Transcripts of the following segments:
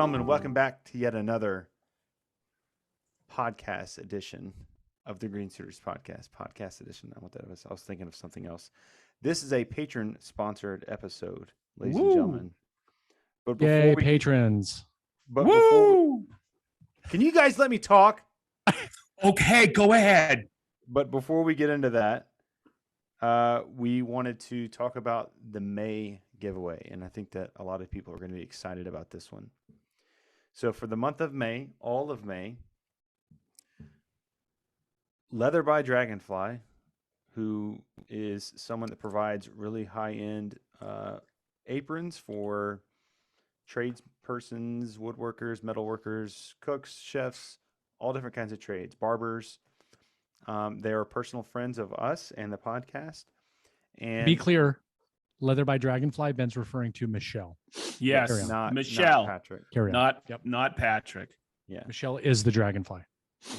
gentlemen, welcome back to yet another podcast edition of the Green Suiters podcast edition. I want that. I was thinking of something else. This is a patron-sponsored episode, ladies and gentlemen. But before patrons! Can you guys let me talk? Okay, go ahead. But before we get into that, we wanted to talk about the May giveaway, and I think that a lot of people are going to be excited about this one. So for the month of May, all of May, Leather by Dragonfly, who is someone that provides really high-end aprons for tradespersons, woodworkers, metalworkers, cooks, chefs, all different kinds of trades, barbers. They are personal friends of us and the podcast. And be clear, Leather by Dragonfly, Ben's referring to Michelle. Yes, not Michelle. not Patrick. Carry on. Not Patrick. Yeah, Michelle is the Dragonfly.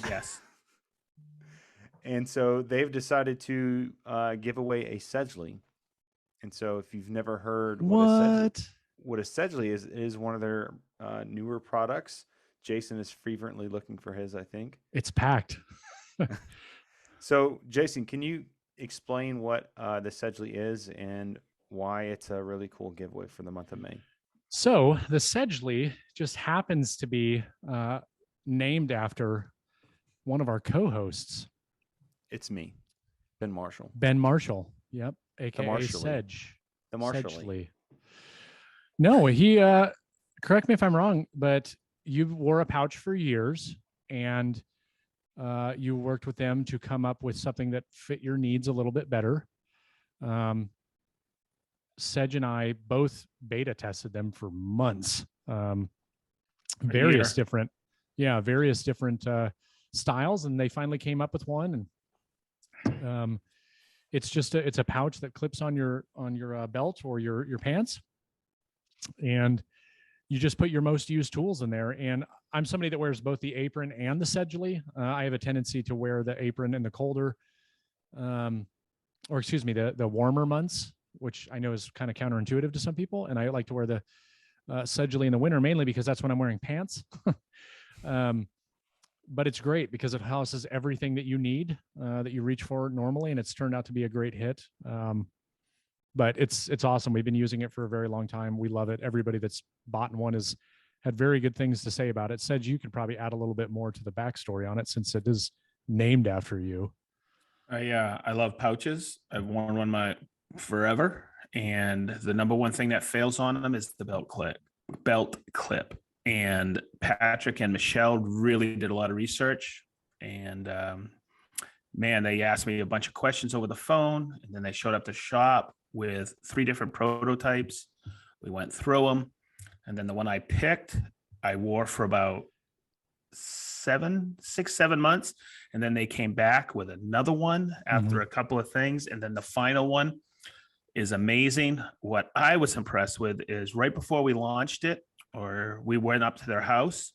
Yes. And so they've decided to give away a Sedgley. And so if you've never heard what a Sedgley is, it is one of their newer products. Jason is fervently looking for his, I think. It's packed. So, Jason, can you explain what the Sedgley is and why it's a really cool giveaway for the month of May? So the Sedgley just happens to be named after one of our co-hosts. It's me, Ben Marshall. Ben Marshall. Yep. AKA The Sedge. The Marshall. No, he, correct me if I'm wrong, but you wore a pouch for years and you worked with them to come up with something that fit your needs a little bit better. Sedge and I both beta tested them for months. Various different styles, and they finally came up with one. And it's a pouch that clips on your belt or your pants, and you just put your most used tools in there. And I'm somebody that wears both the apron and the Sedgley. I have a tendency to wear the apron in the colder, the warmer months, which I know is kind of counterintuitive to some people. And I like to wear the Sedgley in the winter, mainly because that's when I'm wearing pants. But it's great because it houses everything that you need, that you reach for normally. And it's turned out to be a great hit. But it's awesome. We've been using it for a very long time. We love it. Everybody that's bought one has had very good things to say about it. Said you could probably add a little bit more to the backstory on it since it is named after you. I love pouches. I've worn one forever, and the number one thing that fails on them is the belt clip. And Patrick and Michelle really did a lot of research, and they asked me a bunch of questions over the phone, and then they showed up to shop with 3 different prototypes. We went through them, and then the one I picked, I wore for about 7 months, and then they came back with another one after a couple of things, and then the final one is amazing. What I was impressed with is right before we launched it, or we went up to their house,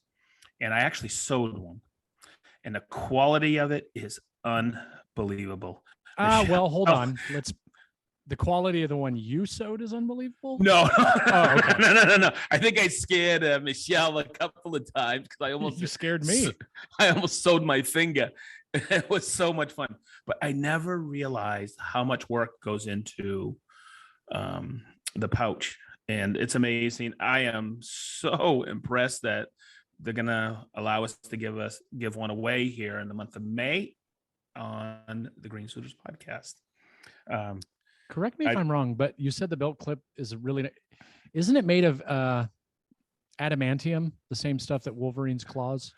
and I actually sewed one, and the quality of it is unbelievable. Well, hold on. The quality of the one you sewed is unbelievable. No, okay. No. I think I scared Michelle a couple of times because you scared me. I almost sewed my finger. It was so much fun, but I never realized how much work goes into the pouch, and it's amazing. I am so impressed that they're gonna allow us to give one away here in the month of May on the Green Suiters podcast. Correct me if I'm wrong, but you said the belt clip isn't it made of adamantium, the same stuff that Wolverine's claws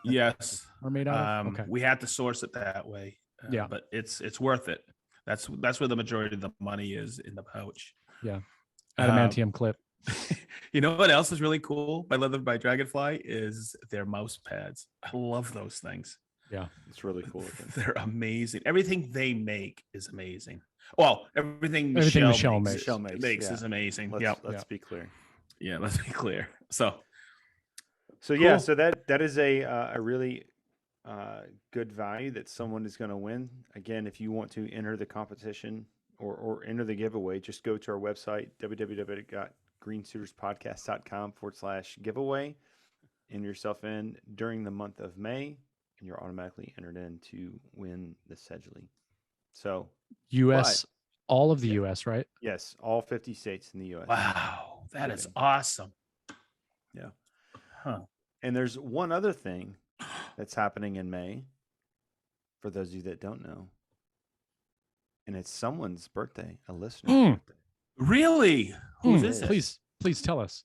Yes, are made out of? Okay. We had to source it that way. But it's worth it. That's where the majority of the money is, in the pouch. Yeah, adamantium clip. You know what else is really cool by Leather by Dragonfly is their mouse pads. I love those things. Yeah, it's really cool looking. They're amazing. Everything they make is amazing. Well, everything Michelle makes is amazing. Let's be clear. Yeah, let's be clear. So cool. Yeah, so that is a really good value that someone is going to win. Again, if you want to enter the competition or enter the giveaway, just go to our website, greensuiterspodcast.com/giveaway. Enter yourself in during the month of May, and you're automatically entered in to win the Sedgley. So, US, all of the US, right? yes, all 50 states in the US. Wow, that is awesome. Yeah. Huh. And there's one other thing that's happening in May, for those of you that don't know. And it's someone's birthday, a listener's birthday. Really? Who's is it? Please tell us.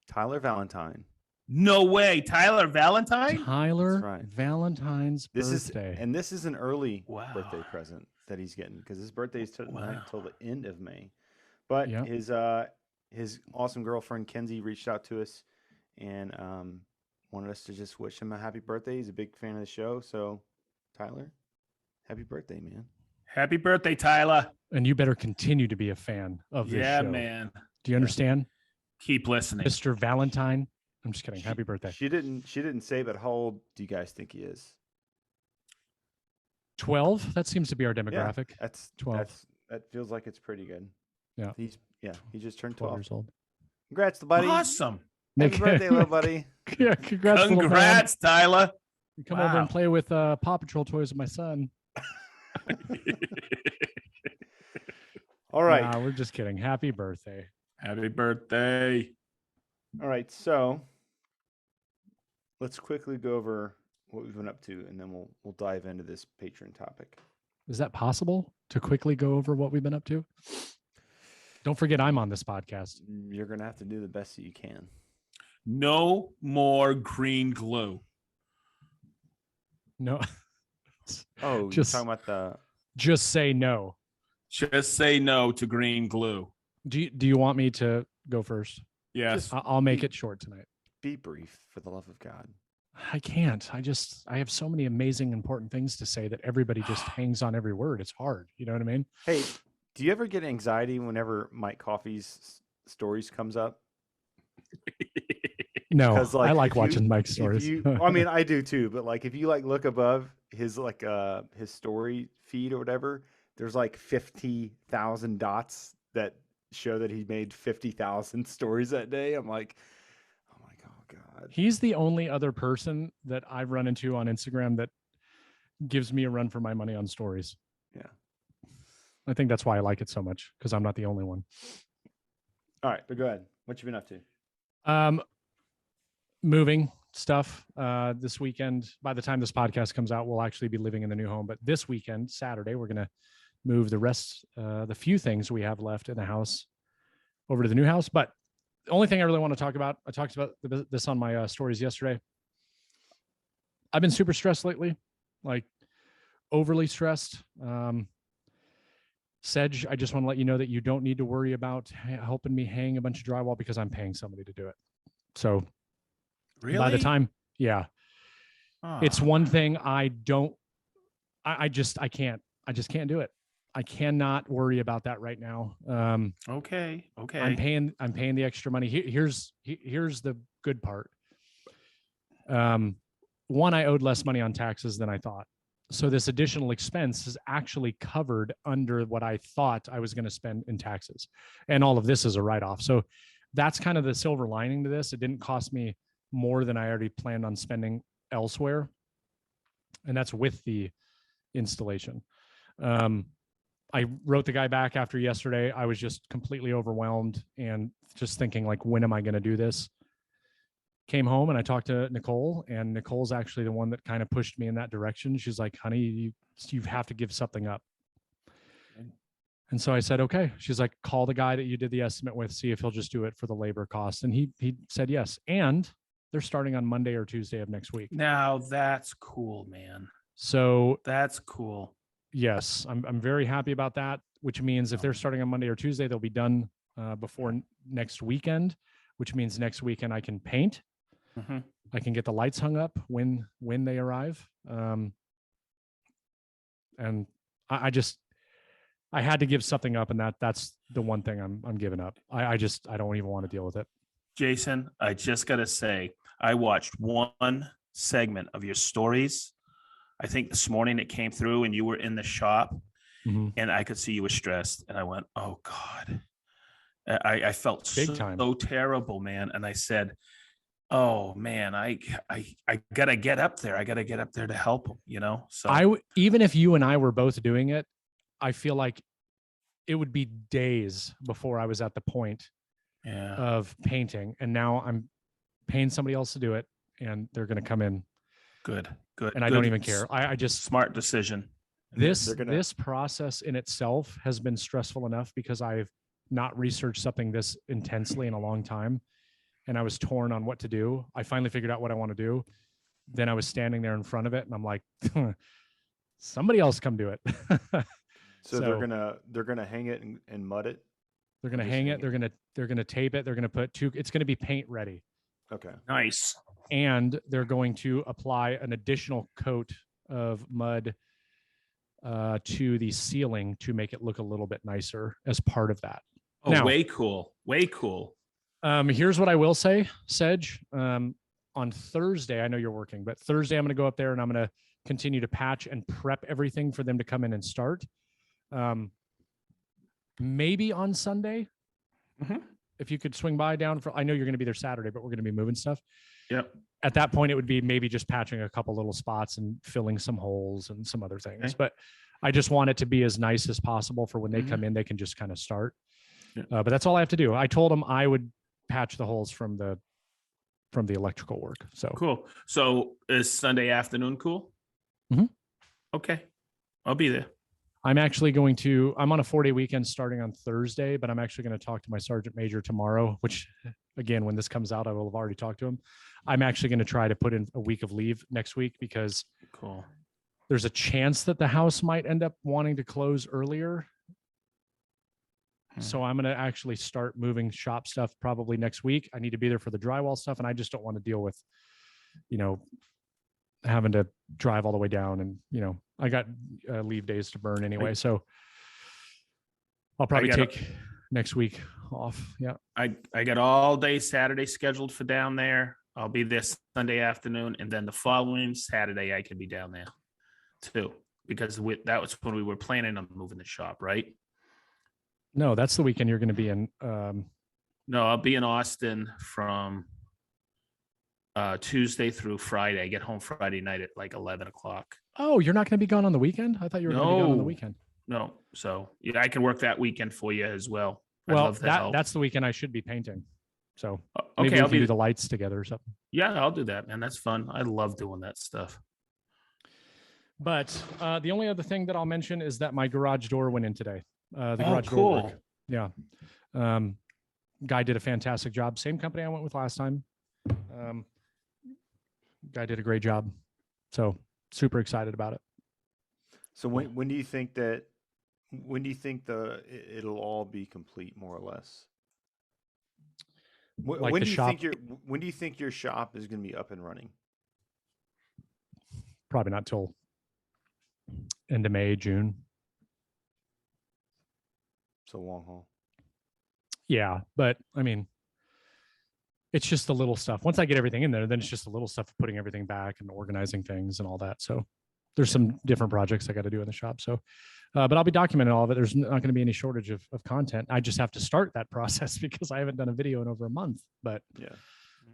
Tyler Valentine. No way. Tyler Valentine? Tyler Valentine's birthday. This is an early Wow. birthday present that he's getting because his birthday is not Wow. until the end of May. But his awesome girlfriend Kenzie reached out to us and wanted us to just wish him a happy birthday. He's a big fan of the show. So, Tyler, happy birthday, man. Happy birthday, Tyler. And you better continue to be a fan of this show. Yeah, man. Do you understand? Keep listening. Mr. Valentine. I'm just kidding. Happy birthday. She didn't say, but how old do you guys think he is? 12. That seems to be our demographic. Yeah, that's 12. That feels like it's pretty good. Yeah. He just turned 12 years old. Congrats, buddy. Awesome. Happy birthday, little buddy. Yeah, congrats. Congrats, Tyler. You come over and play with Paw Patrol toys with my son. All right. Nah, we're just kidding. Happy birthday. Happy birthday. All right, so let's quickly go over what we've been up to, and then we'll dive into this Patreon topic. Is that possible to quickly go over what we've been up to? Don't forget, I'm on this podcast. You're gonna have to do the best that you can. No more green glue. No. Oh, you're talking about the. Just say no. Just say no to green glue. Do you want me to go first? Yes. I'll make it short tonight. Be brief, for the love of God. I can't. I have so many amazing, important things to say that everybody just hangs on every word. It's hard. You know what I mean? Hey, do you ever get anxiety whenever Mike Coffey's stories comes up? No, I like watching Mike's stories. I mean, I do too. But like, if you look above his his story feed or whatever, there's 50,000 dots that show that he made 50,000 stories that day. I'm like, oh my God. He's the only other person that I've run into on Instagram that gives me a run for my money on stories. Yeah. I think that's why I like it so much, because I'm not the only one. All right, but go ahead. What you been up to? Moving stuff this weekend. By the time this podcast comes out, we'll actually be living in the new home. But this weekend, Saturday, we're going to move the rest, the few things we have left in the house over to the new house. But the only thing I really want to talk about, I talked about this on my stories yesterday. I've been super stressed lately, like overly stressed. Sedge, I just want to let you know that you don't need to worry about helping me hang a bunch of drywall because I'm paying somebody to do it. So really, by the time, it's one thing I just can't do it. I cannot worry about that right now. Okay. I'm paying the extra money. Here's the good part. One, I owed less money on taxes than I thought. So this additional expense is actually covered under what I thought I was going to spend in taxes. And all of this is a write-off. So that's kind of the silver lining to this. It didn't cost me more than I already planned on spending elsewhere. And that's with the installation. I wrote the guy back after yesterday. I was just completely overwhelmed and just thinking, when am I going to do this? Came home and I talked to Nicole, and Nicole's actually the one that kind of pushed me in that direction. She's like, honey, you have to give something up. And so I said, okay. She's like, call the guy that you did the estimate with, see if he'll just do it for the labor cost. And he said yes. And they're starting on Monday or Tuesday of next week. Now that's cool, man. So that's cool. Yes, I'm very happy about that, which means if they're starting on Monday or Tuesday, they'll be done before next weekend, which means next weekend I can paint. Mm-hmm. I can get the lights hung up when they arrive. And I had to give something up, and that's the one thing I'm giving up. I don't even want to deal with it. Jason, I just got to say, I watched one segment of your stories. I think this morning it came through and you were in the shop, and I could see you were stressed. And I went, oh God. I felt Big time. so terrible, man. And I said, oh man, I gotta get up there. I gotta get up there to help him, you know? So even if you and I were both doing it, I feel like it would be days before I was at the point of painting. And now I'm paying somebody else to do it, and they're going to come in. Good. And I don't even care. I just smart decision. This process in itself has been stressful enough because I've not researched something this intensely in a long time. And I was torn on what to do. I finally figured out what I want to do. Then I was standing there in front of it, and I'm like, somebody else come do it. So they're gonna hang it and mud it. They're gonna hang it. They're gonna tape it. They're gonna put it's gonna be paint ready. Okay. Nice. And they're going to apply an additional coat of mud to the ceiling to make it look a little bit nicer as part of that. Oh, now, way cool. Way cool. Here's what I will say, Sedge. On Thursday, I know you're working, but Thursday I'm going to go up there and I'm going to continue to patch and prep everything for them to come in and start. Maybe on Sunday, if you could swing by down for, I know you're going to be there Saturday, but we're going to be moving stuff. Yep. At that point, it would be maybe just patching a couple little spots and filling some holes and some other things. Okay. But I just want it to be as nice as possible for when they come in, they can just kind of start. Yeah. But that's all I have to do. I told them I would patch the holes from the electrical work. So cool. So is Sunday afternoon cool? Okay. I'll be there. I'm actually I'm on a 4-day weekend starting on Thursday, but I'm actually going to talk to my sergeant major tomorrow, which again, when this comes out, I will have already talked to him. I'm actually going to try to put in a week of leave next week because there's a chance that the house might end up wanting to close earlier. So I'm going to actually start moving shop stuff probably next week. I need to be there for the drywall stuff. And I just don't want to deal with, having to drive all the way down. And, I got leave days to burn anyway. So I'll probably take next week off. Yeah. I got all day Saturday scheduled for down there. I'll be there Sunday afternoon. And then the following Saturday, I can be down there too, because that was when we were planning on moving the shop, right? No, that's the weekend you're going to be in. No, I'll be in Austin from Tuesday through Friday. I get home Friday night at like 11 o'clock. Oh, you're not going to be gone on the weekend? I thought you were going to be gone on the weekend. No. So yeah, I can work that weekend for you as well. Well, that's the weekend I should be painting. So maybe we can do the lights together or something. Yeah, I'll do that, man. That's fun. I love doing that stuff. But the only other thing that I'll mention is that my garage door went in today. The garage door work. Yeah. Guy did a fantastic job. Same company I went with last time. Guy did a great job. So super excited about it. So when do you think it'll all be complete, more or less? When do you think your shop is going to be up and running? Probably not till end of May, June. So long haul. Yeah, but I mean, it's just the little stuff. Once I get everything in there, then it's just the little stuff of putting everything back and organizing things and all that. So there's some different projects I got to do in the shop. So, but I'll be documenting all of it. There's not going to be any shortage of content. I just have to start that process because I haven't done a video in over a month. But yeah,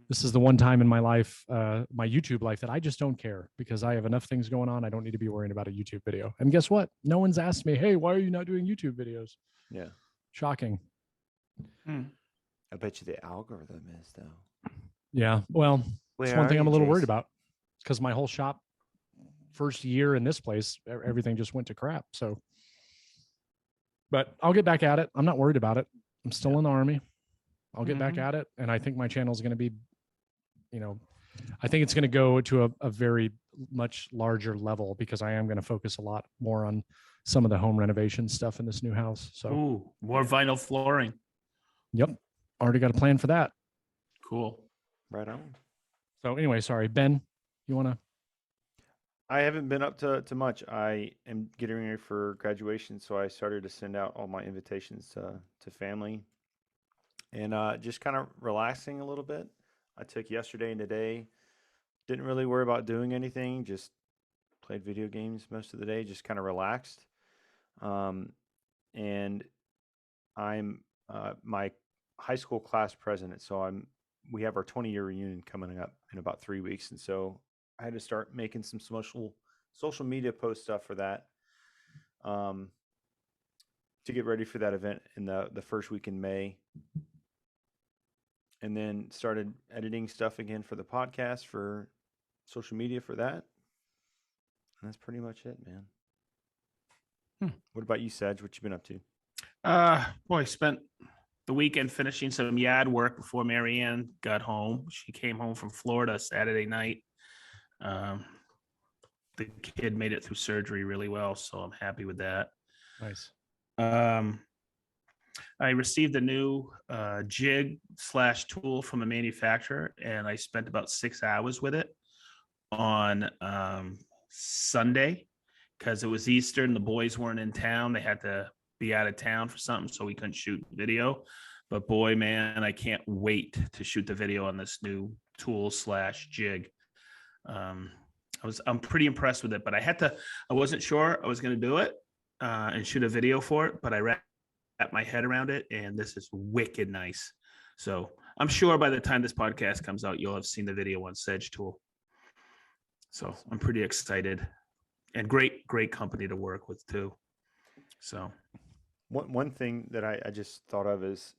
this is the one time in my life, my YouTube life, that I just don't care because I have enough things going on. I don't need to be worrying about a YouTube video. And guess what? No one's asked me, hey, why are you not doing YouTube videos? Yeah. Shocking. I bet you the algorithm is, though. Yeah. Well, it's one thing I'm a little worried about because my whole shop first year in this place, everything just went to crap. So, but I'll get back at it. I'm not worried about it. I'm still in the Army. I'll get back at it. And I think my channel is going to be, I think it's going to go to a very much larger level because I am going to focus a lot more on some of the home renovation stuff in this new house. So more vinyl flooring. Yep. Already got a plan for that. Cool. Right on. So anyway, sorry, Ben, you want to? I haven't been up to much. I am getting ready for graduation, so I started to send out all my invitations to family and just kind of relaxing a little bit. I took yesterday and today. Didn't really worry about doing anything. Just played video games most of the day. Just kind of relaxed. And I'm my high school class president, so we have our 20-year reunion coming up in about 3 weeks, and so I had to start making some social media post stuff for that, um, to get ready for that event in the first week in May, and then started editing stuff again for the podcast for social media for that, and that's pretty much it, man. What about you, Sedge? What you been up to? Boy, spent the weekend finishing some yard work before Marianne got home. She came home from Florida Saturday night. The kid made it through surgery really well, so I'm happy with that. Nice. I received a new jig / tool from a manufacturer, and I spent about 6 hours with it on Sunday because it was Easter and the boys weren't in town. They had to be out of town for something, so we couldn't shoot video. But boy, man, I can't wait to shoot the video on this new tool / jig. I'm pretty impressed with it, but I wasn't sure I was going to do it and shoot a video for it, but I wrapped my head around it, and this is wicked nice. So I'm sure by the time this podcast comes out, you'll have seen the video on Sedge Tool. So I'm pretty excited, and great company to work with too. So one thing that I just thought of is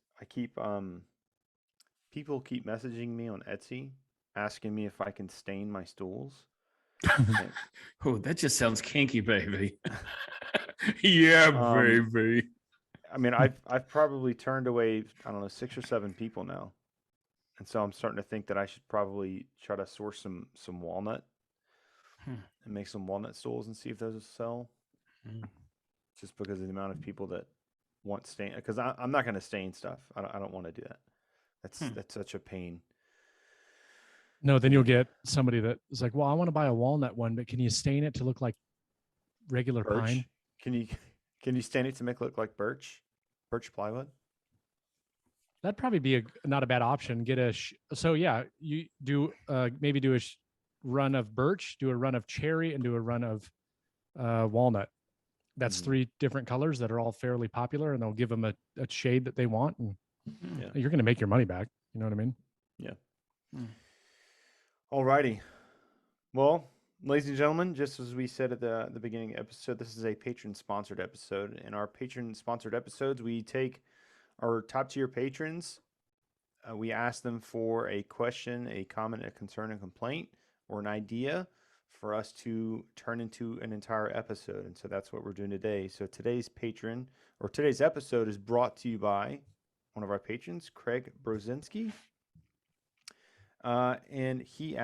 people keep messaging me on Etsy asking me if I can stain my stools. Oh, that just sounds kinky, baby. Yeah, baby. I mean, I've probably turned away, I don't know, 6 or 7 people now, and so I'm starting to think that I should probably try to source some walnut and make some walnut stools and see if those will sell. Just because of the amount of people that want stain, because I'm not going to stain stuff. I don't want to do that. That's such a pain. No, then you'll get somebody that is like, well, I want to buy a walnut one, but can you stain it to look like regular Birch? pine? Can you stain it to make it look like birch plywood? That'd probably be not a bad option. So yeah, you do maybe do a run of birch, do a run of cherry, and do a run of walnut. That's 3 different colors that are all fairly popular, and they'll give them a shade that they want, and you're going to make your money back. You know what I mean? Yeah. Alrighty. Well, ladies and gentlemen, just as we said at the beginning of the episode, this is a patron-sponsored episode. In our patron-sponsored episodes, we take our top-tier patrons. We ask them for a question, a comment, a concern, a complaint, or an idea for us to turn into an entire episode. And so that's what we're doing today. So today's episode is brought to you by one of our patrons, Craig Brozinski. And he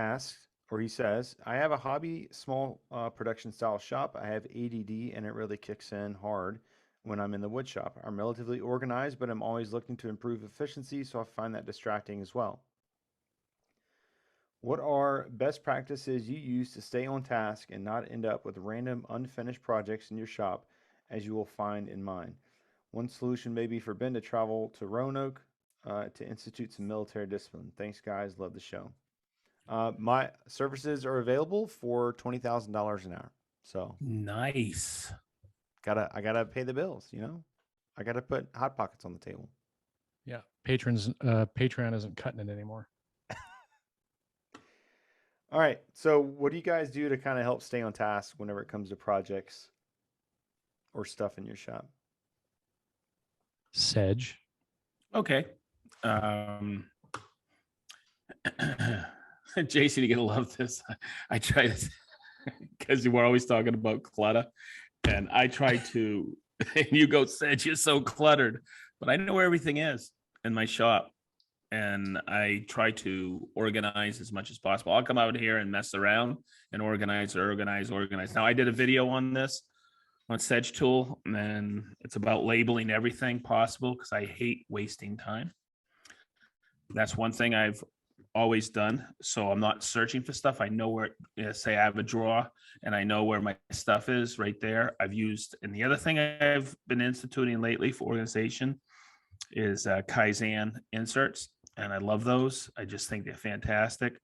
says, I have a hobby, small production style shop. I have ADD, and it really kicks in hard when I'm in the wood shop. I'm relatively organized, but I'm always looking to improve efficiency, so I find that distracting as well. What are best practices you use to stay on task and not end up with random unfinished projects in your shop, as you will find in mine? One solution may be for Ben to travel to Roanoke to institute some military discipline. Thanks, guys. Love the show. My services are available for $20,000 an hour. So nice. I gotta pay the bills. You know, I gotta put hot pockets on the table. Yeah, Patreon isn't cutting it anymore. All right. So what do you guys do to kind of help stay on task whenever it comes to projects or stuff in your shop? Sedge. Okay. JC, you're gonna love this. I try to, because you were always talking about clutter, and I try to. And you go, Sedge, you're so cluttered, but I know where everything is in my shop, and I try to organize as much as possible. I'll come out here and mess around and organize. Now, I did a video on this on Sedge Tool, and it's about labeling everything possible because I hate wasting time. That's one thing I've always done. So I'm not searching for stuff. I know where, say I have a drawer and I know where my stuff is right there. I've used, and the other thing I've been instituting lately for organization is Kaizen inserts. And I love those. I just think they're fantastic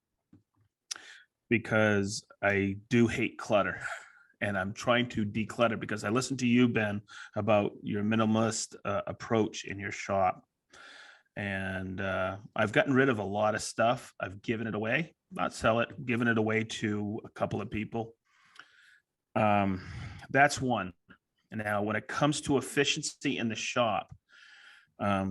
because I do hate clutter. And I'm trying to declutter because I listened to you, Ben, about your minimalist approach in your shop. And I've gotten rid of a lot of stuff. I've given it away, not sell it, given it away to a couple of people. That's one. And now when it comes to efficiency in the shop, I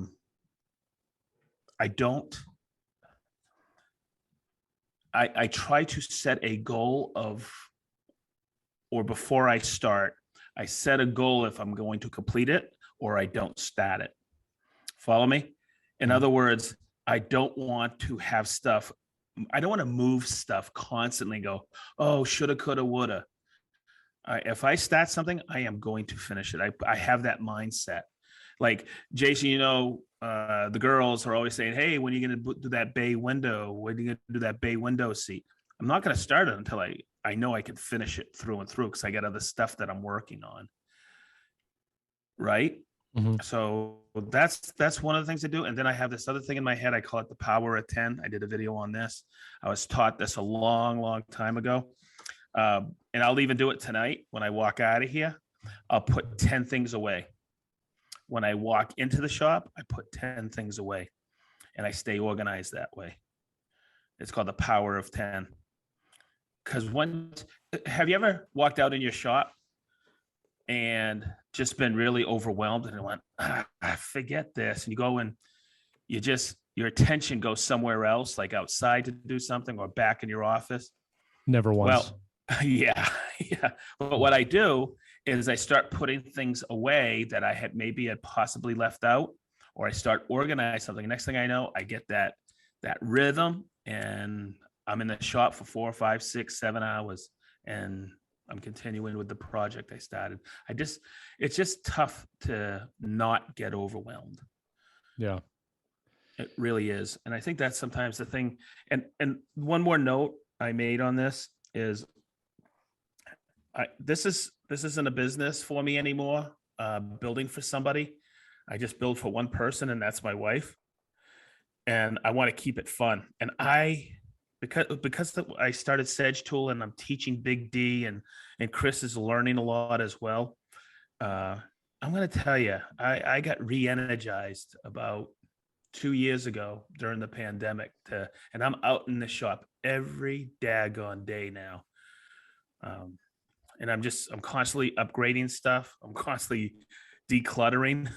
try to set a goal of, or before I start, I set a goal if I'm going to complete it or I don't start it. Follow me? In other words, I don't want to have stuff, I don't want to move stuff constantly, go, oh, shoulda, coulda, woulda. If I start something, I am going to finish it. I have that mindset. Like, Jason, you know, the girls are always saying, hey, when are you going to do that bay window? When are you going to do that bay window seat? I'm not going to start it until I know I can finish it through and through, because I got other stuff that I'm working on. Right? Mm-hmm. So that's one of the things I do. And then I have this other thing in my head. I call it the power of 10. I did a video on this. I was taught this a long, long time ago. And I'll even do it tonight when I walk out of here. I'll put 10 things away. When I walk into the shop, I put 10 things away, and I stay organized that way. It's called the power of 10. Because have you ever walked out in your shop and just been really overwhelmed and went, forget this. And you go and your attention goes somewhere else, like outside to do something or back in your office? Never once. Well, yeah. But what I do is I start putting things away that I had possibly left out, or I start organizing something. Next thing I know, I get that rhythm, and I'm in the shop for 4, 5, 6, 7 hours, and I'm continuing with the project I started. It's just tough to not get overwhelmed. Yeah, it really is. And I think that's sometimes the thing. And one more note I made on this is, this isn't a business for me anymore. Building for somebody, I just build for one person, and that's my wife. And I want to keep it fun. And because I started Sedge Tool, and I'm teaching Big D, and Chris is learning a lot as well. I'm going to tell you, I got re-energized about 2 years ago during the pandemic, and I'm out in the shop every daggone day now. And I'm constantly upgrading stuff. I'm constantly decluttering.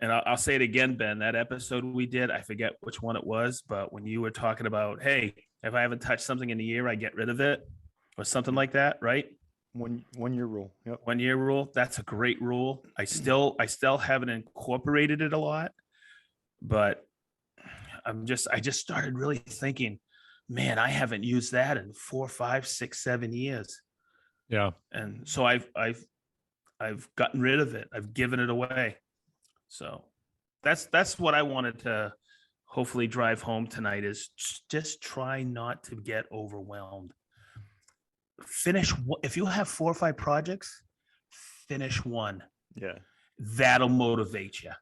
And I'll say it again, Ben, that episode we did, I forget which one it was, but when you were talking about, hey, if I haven't touched something in a year, I get rid of it, or something like that, right? 1 year rule. Yep. 1 year rule. That's a great rule. I still haven't incorporated it a lot, but I just started really thinking, man, I haven't used that in 4, 5, 6, 7 years. Yeah. And so I've gotten rid of it. I've given it away. So that's what I wanted to hopefully drive home tonight, is just try not to get overwhelmed. If you have 4 or 5 projects, finish one. Yeah. That'll motivate you.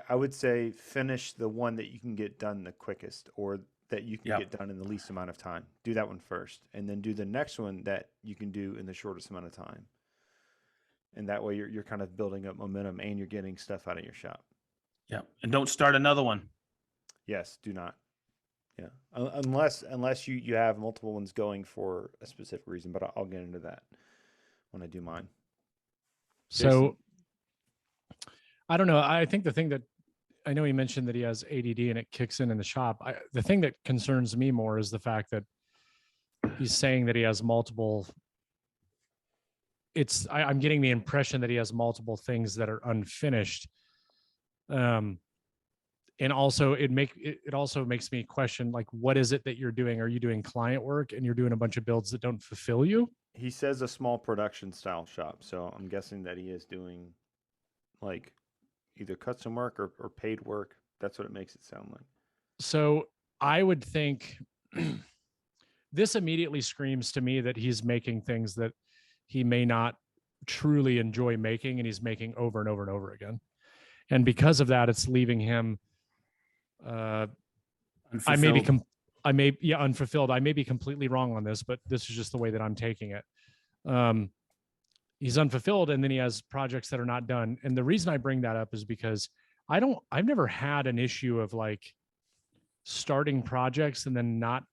I would say finish the one that you can get done the quickest, or that you can get done in the least amount of time. Do that one first, and then do the next one that you can do in the shortest amount of time. And that way you're kind of building up momentum, and you're getting stuff out of your shop. Yeah. And don't start another one. Yes, do not. Yeah. Unless you have multiple ones going for a specific reason, but I'll get into that when I do mine. So Jason? I don't know. I think the thing that, I know he mentioned that he has ADD and it kicks in the shop. The thing that concerns me more is the fact that he's saying that he has multiple. I'm getting the impression that he has multiple things that are unfinished. And also it also makes me question, like, what is it that you're doing? Are you doing client work and you're doing a bunch of builds that don't fulfill you? He says a small production style shop, so I'm guessing that he is doing like either custom work or paid work. That's what it makes it sound like. So I would think this immediately screams to me that he's making things that he may not truly enjoy making, and he's making over and over and over again. And because of that, it's leaving him unfulfilled. I may be completely wrong on this, but this is just the way that I'm taking it. He's unfulfilled, and then he has projects that are not done. And the reason I bring that up is because I've never had an issue of like starting projects and then not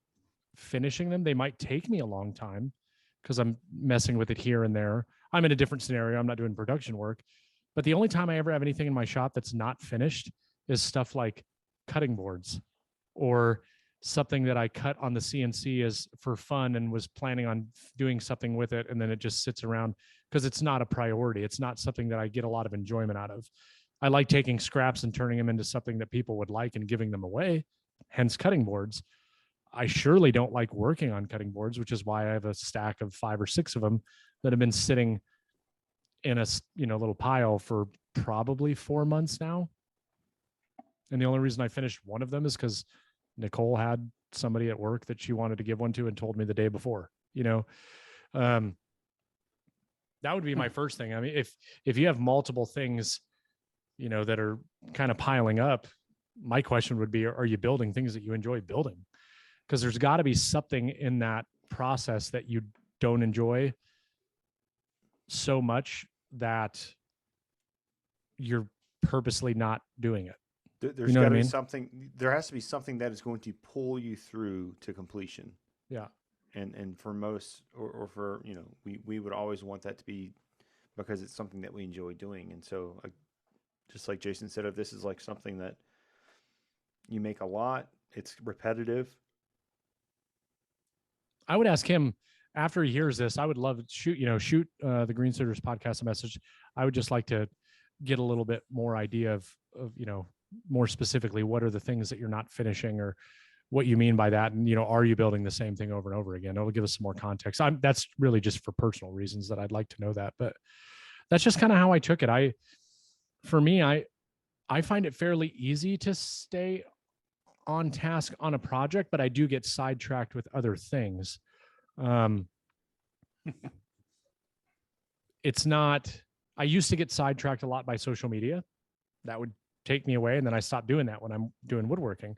finishing them. They might take me a long time because I'm messing with it here and there. I'm in a different scenario. I'm not doing production work. But the only time I ever have anything in my shop that's not finished is stuff like cutting boards or something that I cut on the CNC is for fun and was planning on doing something with it. And then it just sits around because it's not a priority. It's not something that I get a lot of enjoyment out of. I like taking scraps and turning them into something that people would like and giving them away, hence cutting boards. I surely don't like working on cutting boards, which is why I have a stack of 5 or 6 of them that have been sitting in a little pile for probably 4 months now. And the only reason I finished one of them is because Nicole had somebody at work that she wanted to give one to and told me the day before. That would be my first thing. I mean, if you have multiple things, that are kind of piling up, my question would be, are you building things that you enjoy building? Because there's got to be something in that process that you don't enjoy so much that you're purposely not doing it. There's got to be something. There has to be something that is going to pull you through to completion. Yeah. And for most, or for we would always want that to be because it's something that we enjoy doing. And so, just like Jason said, if this is like something that you make a lot, it's repetitive. I would ask him after he hears this. I would love to shoot the Green Suiters podcast a message. I would just like to get a little bit more idea of more specifically, what are the things that you're not finishing or what you mean by that? And, are you building the same thing over and over again? It'll give us some more context. That's really just for personal reasons that I'd like to know that, but that's just kind of how I took it. For me, I find it fairly easy to stay on task on a project, but I do get sidetracked with other things. It's not, I used to get sidetracked a lot by social media. That would take me away. And then I stopped doing that when I'm doing woodworking.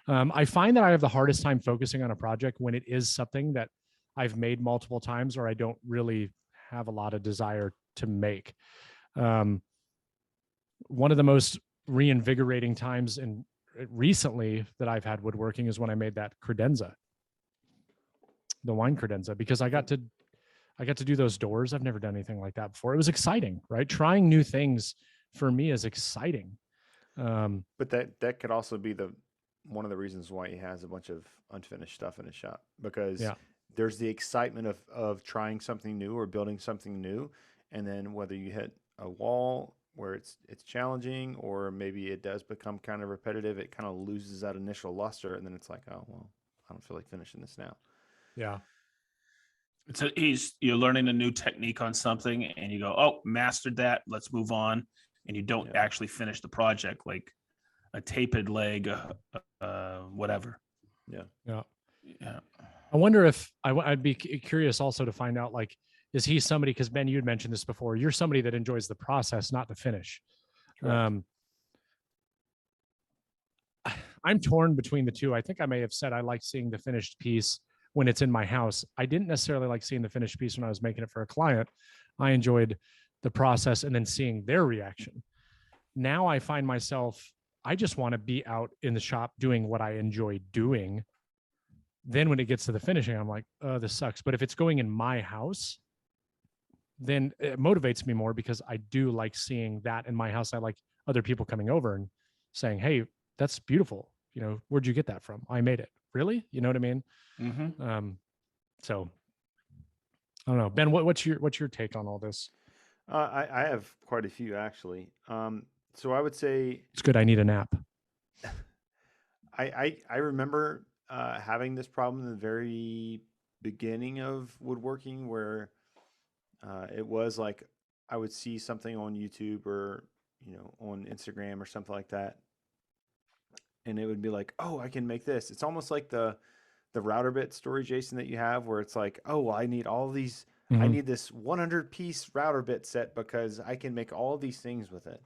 I find that I have the hardest time focusing on a project when it is something that I've made multiple times or I don't really have a lot of desire to make. One of the most reinvigorating times recently that I've had woodworking is when I made that credenza, the wine credenza, because I got to do those doors. I've never done anything like that before. It was exciting, right? Trying new things for me is exciting. But that could also be one of the reasons why he has a bunch of unfinished stuff in his shop, because there's the excitement of trying something new or building something new. And then whether you hit a wall where it's challenging, or maybe it does become kind of repetitive, it kind of loses that initial luster. And then it's like, oh, well, I don't feel like finishing this now. Yeah. You're learning a new technique on something and you go, oh, mastered that. Let's move on. And you don't actually finish the project, like a tapered leg, whatever. Yeah. I wonder if I'd be curious also to find out, like, is he somebody, because Ben, you had mentioned this before, you're somebody that enjoys the process, not the finish. I'm torn between the two. I think I may have said I like seeing the finished piece when it's in my house. I didn't necessarily like seeing the finished piece when I was making it for a client. I enjoyed the process and then seeing their reaction. Now I find myself, I just want to be out in the shop doing what I enjoy doing. Then when it gets to the finishing, I'm like, oh, this sucks. But if it's going in my house, then it motivates me more because I do like seeing that in my house. I like other people coming over and saying, hey, that's beautiful. Where'd you get that from? I made it. Really? You know what I mean? Mm-hmm. So I don't know, Ben, what's your take on all this? I have quite a few actually. So I would say it's good. I need a nap. I remember having this problem in the very beginning of woodworking where it was like I would see something on YouTube or on Instagram or something like that, and it would be like, oh, I can make this. It's almost like the router bit story, Jason, that you have, where it's like, oh, well, I need all these. Mm-hmm. I need this 100-piece router bit set because I can make all these things with it.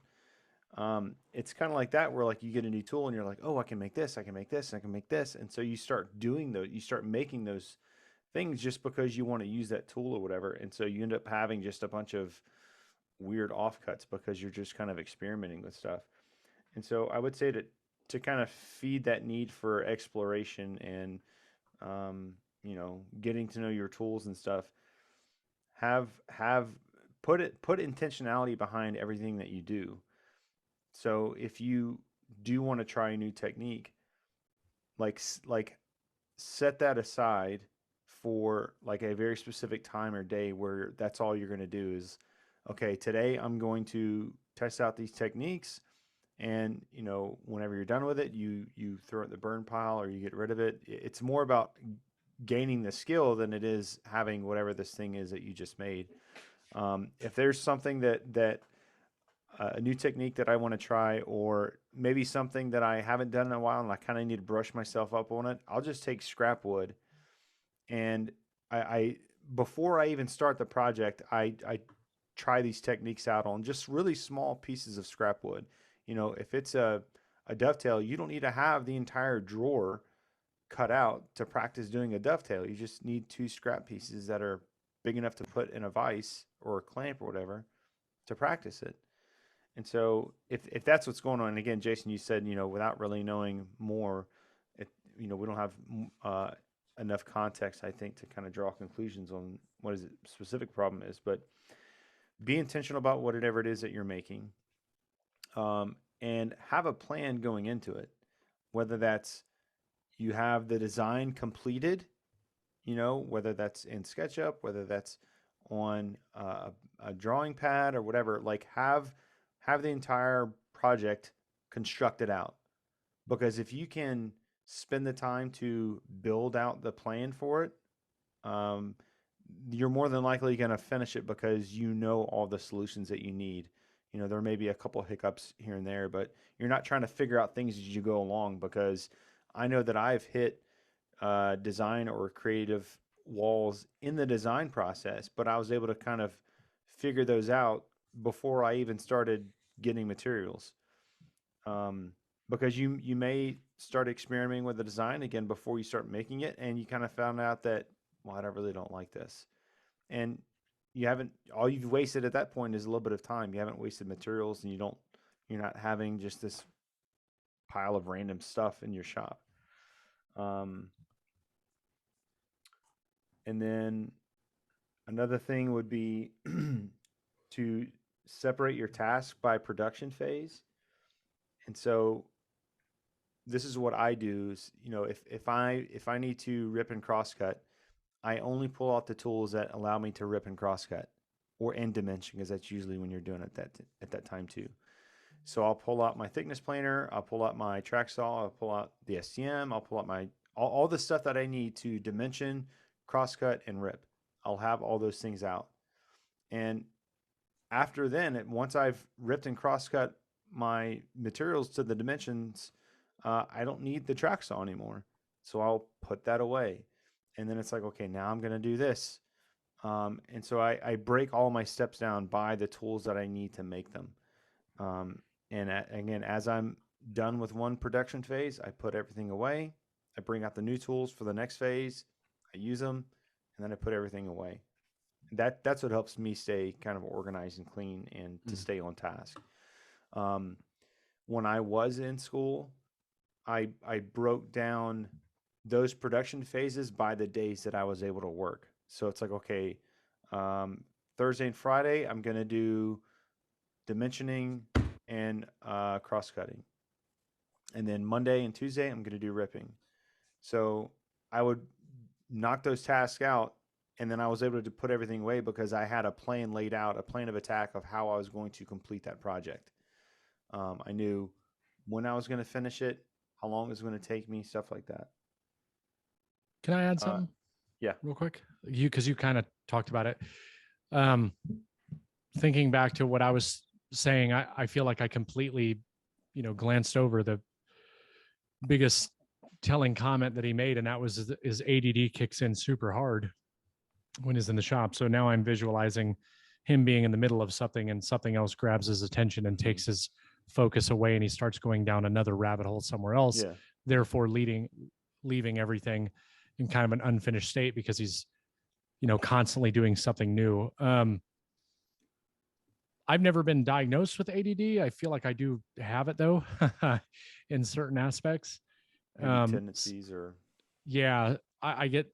It's kind of like that, where like you get a new tool and you're like, oh, I can make this, I can make this, I can make this, and so you start doing those. You start making those things just because you want to use that tool or whatever, and so you end up having just a bunch of weird offcuts because you're just kind of experimenting with stuff. And so I would say to kind of feed that need for exploration and getting to know your tools and stuff, have put intentionality behind everything that you do. So if you do want to try a new technique, like set that aside for like a very specific time or day where that's all you're going to do is, okay, today I'm going to test out these techniques, and whenever you're done with it, you throw it in the burn pile or you get rid of it. It's more about gaining the skill than it is having whatever this thing is that you just made. If there's something that a new technique that I want to try, or maybe something that I haven't done in a while and I kind of need to brush myself up on it, I'll just take scrap wood, and I before I even start the project, I try these techniques out on just really small pieces of scrap wood. If it's a dovetail, you don't need to have the entire drawer cut out to practice doing a dovetail. You just need two scrap pieces that are big enough to put in a vise or a clamp or whatever to practice it. And so if that's what's going on, and again, Jason, you said, without really knowing more, it, we don't have enough context, I think, to kind of draw conclusions on what is it specific problem is, but be intentional about whatever it is that you're making, and have a plan going into it, whether that's you have the design completed, whether that's in SketchUp, whether that's on a drawing pad or whatever, like have the entire project constructed out. Because if you can spend the time to build out the plan for it, you're more than likely going to finish it because you know all the solutions that you need. There may be a couple of hiccups here and there, but you're not trying to figure out things as you go along, because I know that I've hit design or creative walls in the design process, but I was able to kind of figure those out before I even started getting materials. Because you may start experimenting with the design again before you start making it, and you kind of found out that, well, I really don't like this. And all you've wasted at that point is a little bit of time. You haven't wasted materials, and you're not having just this pile of random stuff in your shop. And then another thing would be to separate your task by production phase. And so this is what I do is, if I need to rip and crosscut, I only pull out the tools that allow me to rip and crosscut, or end dimension, because that's usually when you're doing it at that time too. So I'll pull out my thickness planer, I'll pull out my track saw, I'll pull out the STM, I'll pull out all the stuff that I need to dimension, crosscut, and rip. I'll have all those things out. And after then, once I've ripped and crosscut my materials to the dimensions, I don't need the track saw anymore. So I'll put that away. And then it's like, okay, now I'm going to do this. And so I break all my steps down by the tools that I need to make them. Again, as I'm done with one production phase, I put everything away. I bring out the new tools for the next phase. I use them, and then I put everything away. That's what helps me stay kind of organized and clean, and to stay on task. When I was in school, I broke down those production phases by the days that I was able to work. So it's like, okay, Thursday and Friday, I'm going to do dimensioning and cross-cutting. And then Monday and Tuesday, I'm going to do ripping. So I would knock those tasks out, and then I was able to put everything away because I had a plan laid out, a plan of attack of how I was going to complete that project. I knew when I was going to finish it, how long it was going to take me, stuff like that. Can I add something? Yeah. Real quick. Because you kind of talked about it. Thinking back to what I was saying, I feel like I completely, glanced over the biggest telling comment that he made, and that was his ADD kicks in super hard when he's in the shop. So now I'm visualizing him being in the middle of something, and something else grabs his attention and takes his focus away, and he starts going down another rabbit hole somewhere else, therefore leaving everything in kind of an unfinished state because he's, constantly doing something new. I've never been diagnosed with ADD. I feel like I do have it though, in certain aspects. Maybe tendencies or Yeah, I get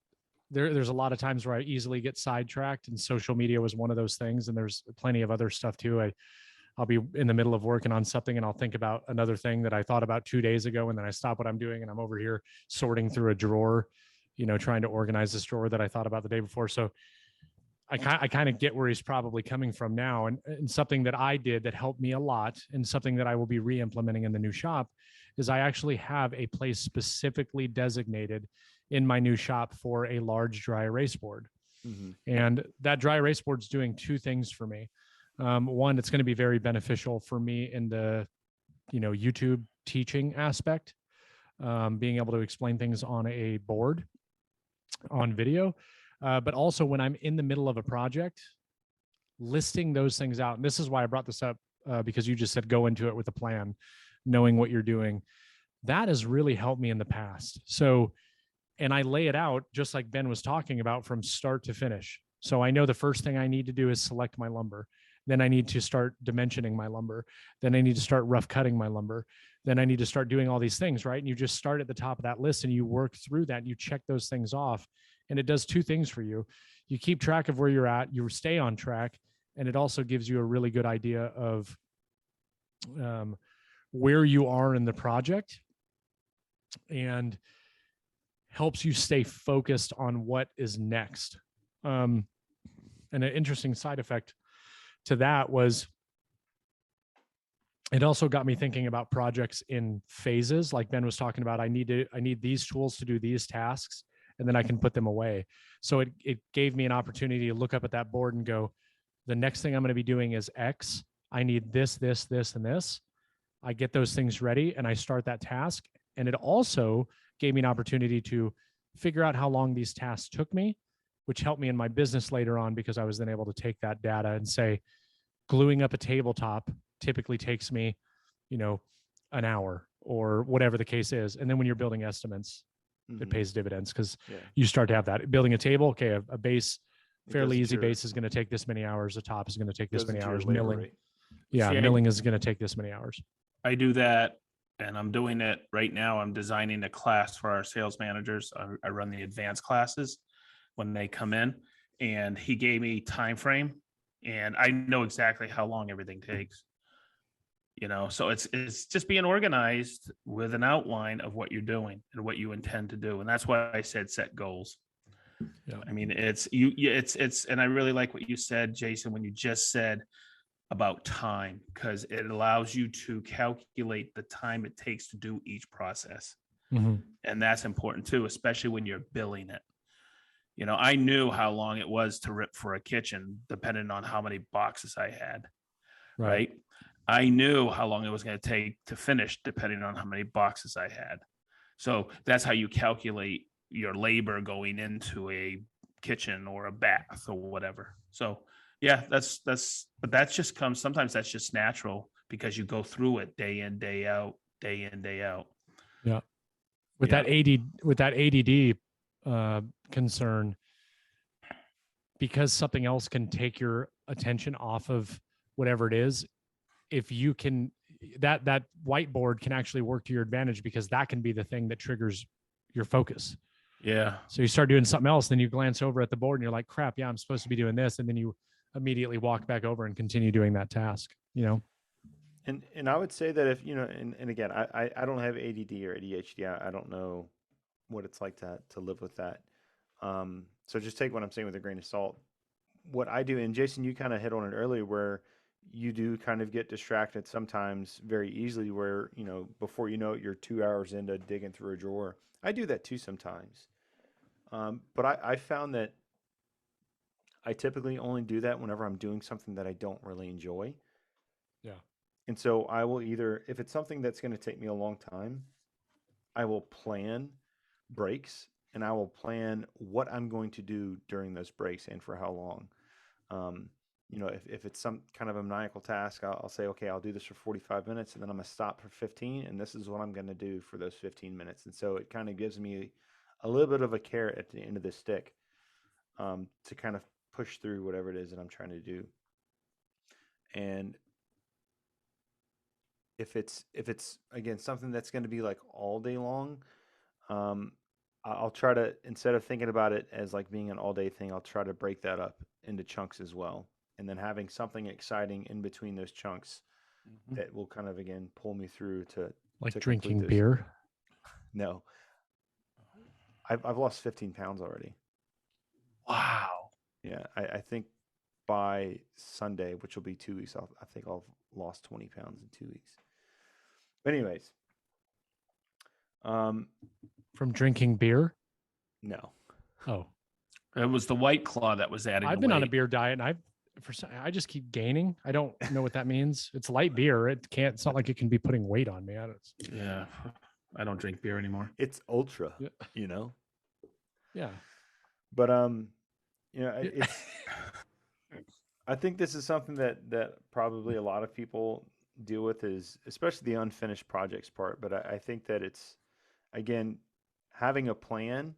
there's a lot of times where I easily get sidetracked, and social media was one of those things. And there's plenty of other stuff too. I'll be in the middle of working on something and I'll think about another thing that I thought about 2 days ago. And then I stop what I'm doing and I'm over here sorting through a drawer, trying to organize this drawer that I thought about the day before. So I kind of get where he's probably coming from now. And something that I did that helped me a lot, and something that I will be re-implementing in the new shop, is I actually have a place specifically designated in my new shop for a large dry erase board. Mm-hmm. And that dry erase board's doing two things for me. One, it's going to be very beneficial for me in the, YouTube teaching aspect, being able to explain things on a board, on video, but also when I'm in the middle of a project, listing those things out. And this is why I brought this up, because you just said go into it with a plan, knowing what you're doing. That has really helped me in the past. So, and I lay it out just like Ben was talking about from start to finish. So I know the first thing I need to do is select my lumber. Then I need to start dimensioning my lumber. Then I need to start rough cutting my lumber. Then I need to start doing all these things, right? And you just start at the top of that list and you work through that and you check those things off. And it does two things for you. You keep track of where you're at, you stay on track, and it also gives you a really good idea of where you are in the project, and helps you stay focused on what is next. And an interesting side effect to that was it also got me thinking about projects in phases. Like Ben was talking about, I need these tools to do these tasks, and then I can put them away. So it gave me an opportunity to look up at that board and go, the next thing I'm going to be doing is X. I need this, this, this, and this. I get those things ready and I start that task. And it also gave me an opportunity to figure out how long these tasks took me, which helped me in my business later on, because I was then able to take that data and say, gluing up a tabletop typically takes me, an hour or whatever the case is. And then when you're building estimates, it pays dividends, because you start to have that. Building a table, okay, a base, fairly easy base is going to take this many hours. The top is going to take this many hours. Milling, milling is going to take this many hours. I do that, and I'm doing it right now. I'm designing a class for our sales managers. I run the advanced classes when they come in, and he gave me time frame, and I know exactly how long everything takes. So it's just being organized with an outline of what you're doing and what you intend to do, and that's why I said set goals. Yeah, I mean it's and I really like what you said, Jason, when you just said about time, because it allows you to calculate the time it takes to do each process. Mm-hmm. And that's important too, especially when you're billing it. I knew how long it was to rip for a kitchen, depending on how many boxes I had. Right. I knew how long it was going to take to finish, depending on how many boxes I had. So that's how you calculate your labor going into a kitchen or a bath or whatever. So yeah, but that's just comes, sometimes that's just natural because you go through it day in, day out, day in, day out. Yeah. With that ADD concern, because something else can take your attention off of whatever it is, if you can, that whiteboard can actually work to your advantage, because that can be the thing that triggers your focus. Yeah. So you start doing something else, then you glance over at the board and you're like, crap, yeah, I'm supposed to be doing this. And then you immediately walk back over and continue doing that task, And I would say that if, and again, I don't have ADD or ADHD. I don't know what it's like to live with that. So just take what I'm saying with a grain of salt. What I do, and Jason, you kind of hit on it earlier, where you do kind of get distracted sometimes very easily, where, before you know it, you're 2 hours into digging through a drawer. I do that too sometimes. But I found that I typically only do that whenever I'm doing something that I don't really enjoy. Yeah. And so I will either, if it's something that's going to take me a long time, I will plan breaks, and I will plan what I'm going to do during those breaks and for how long. If it's some kind of a maniacal task, I'll say, okay, I'll do this for 45 minutes, and then I'm going to stop for 15, and this is what I'm going to do for those 15 minutes. And so it kind of gives me a little bit of a carrot at the end of the stick, to kind of push through whatever it is that I'm trying to do. And if it's again something that's going to be like all day long, I'll try to, instead of thinking about it as like being an all day thing, I'll try to break that up into chunks as well, and then having something exciting in between those chunks that will kind of again pull me through to drinking complete beer. No, I've lost 15 pounds already. Wow. Yeah, I think by Sunday, which will be 2 weeks, I think I'll have lost 20 pounds in 2 weeks. But anyways, From drinking beer? no. Oh, It was the White Claw that was adding. I've been on a beer diet, and I just keep gaining. I don't know what that means. It's light beer. It's not like it can be putting weight on me. Yeah, I don't drink beer anymore. It's ultra, Yeah. you know. Yeah. But it's. I think this is something that probably a lot of people deal with, is especially the unfinished projects part. But I think that it's, again, having a plan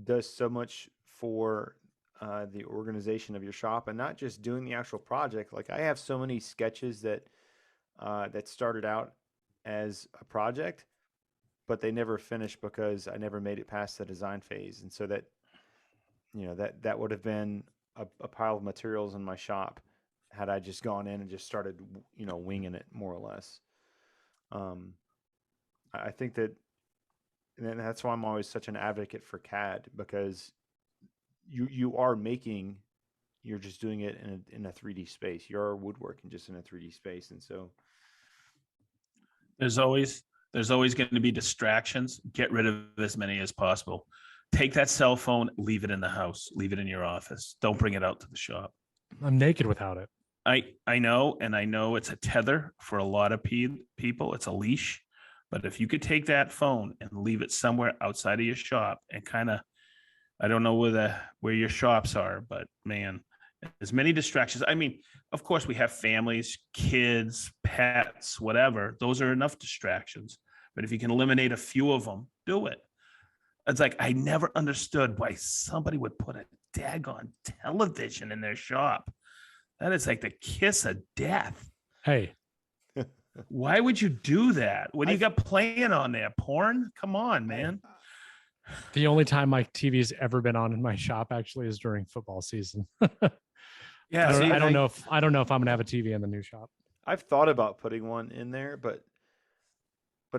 does so much for the organization of your shop, and not just doing the actual project. Like, I have so many sketches that started out as a project, but they never finished because I never made it past the design phase. And so that, that would have been a pile of materials in my shop had I just gone in and just started, winging it more or less. I think that, and that's why I'm always such an advocate for CAD, because you are making, you're just doing it in a 3D space. You're woodworking just in a 3D space. And so there's always going to be distractions. Get rid of as many as possible. Take that cell phone, leave it in the house, leave it in your office. Don't bring it out to the shop. I'm naked without it. I know, and I know it's a tether for a lot of people. It's a leash. But if you could take that phone and leave it somewhere outside of your shop and kind of, I don't know where your shops are, but man, as many distractions. I mean, of course, we have families, kids, pets, whatever. Those are enough distractions. But if you can eliminate a few of them, do it. It's like, I never understood why somebody would put a daggone television in their shop. That is like the kiss of death. Hey, why would you do that? What do you got playing on there? Porn? Come on, man. The only time my TV's ever been on in my shop actually is during football season. Yeah, I don't know if I'm gonna have a TV in the new shop. I've thought about putting one in there, but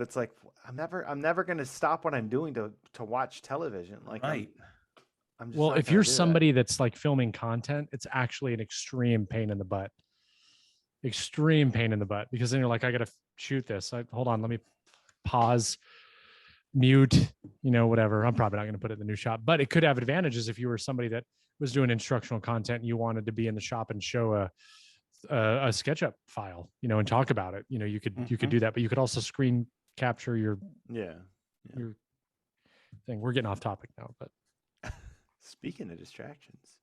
it's like, I'm never gonna stop what I'm doing to watch television. Like, right. I'm just well, not if gonna you're do somebody that's like filming content, it's actually an extreme pain in the butt. Extreme pain in the butt, because then you're like, I gotta shoot this. Hold on, let me pause, mute, whatever. I'm probably not going to put it in the new shop, but it could have advantages if you were somebody that was doing instructional content and you wanted to be in the shop and show a SketchUp file, and talk about it. You could do that, but you could also screen capture your thing. We're getting off topic now, but speaking of distractions,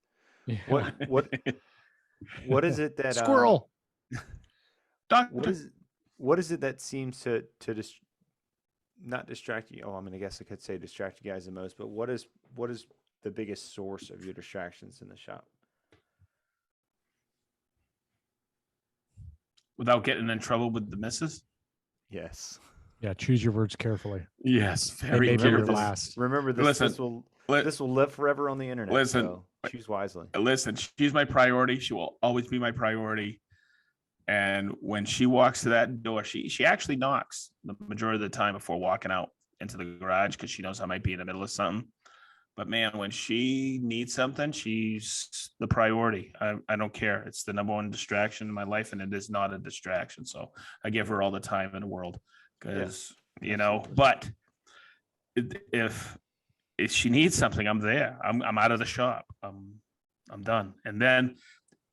yeah. what is it that squirrel? What is it that seems to not distract you? Oh, I mean, I guess I could say distract you guys the most, but what is the biggest source of your distractions in the shop? Without getting in trouble with the missus? Yes. Yeah, choose your words carefully. Yes, very carefully. Last. Remember this. This will live forever on the internet. Listen, so choose wisely. Listen, she's my priority. She will always be my priority. And when she walks to that door, she actually knocks the majority of the time before walking out into the garage, because she knows I might be in the middle of something. But man, when she needs something, she's the priority. I don't care. It's the number one distraction in my life, and it is not a distraction. So I give her all the time in the world, because but if she needs something, I'm there. I'm out of the shop. I'm done. And then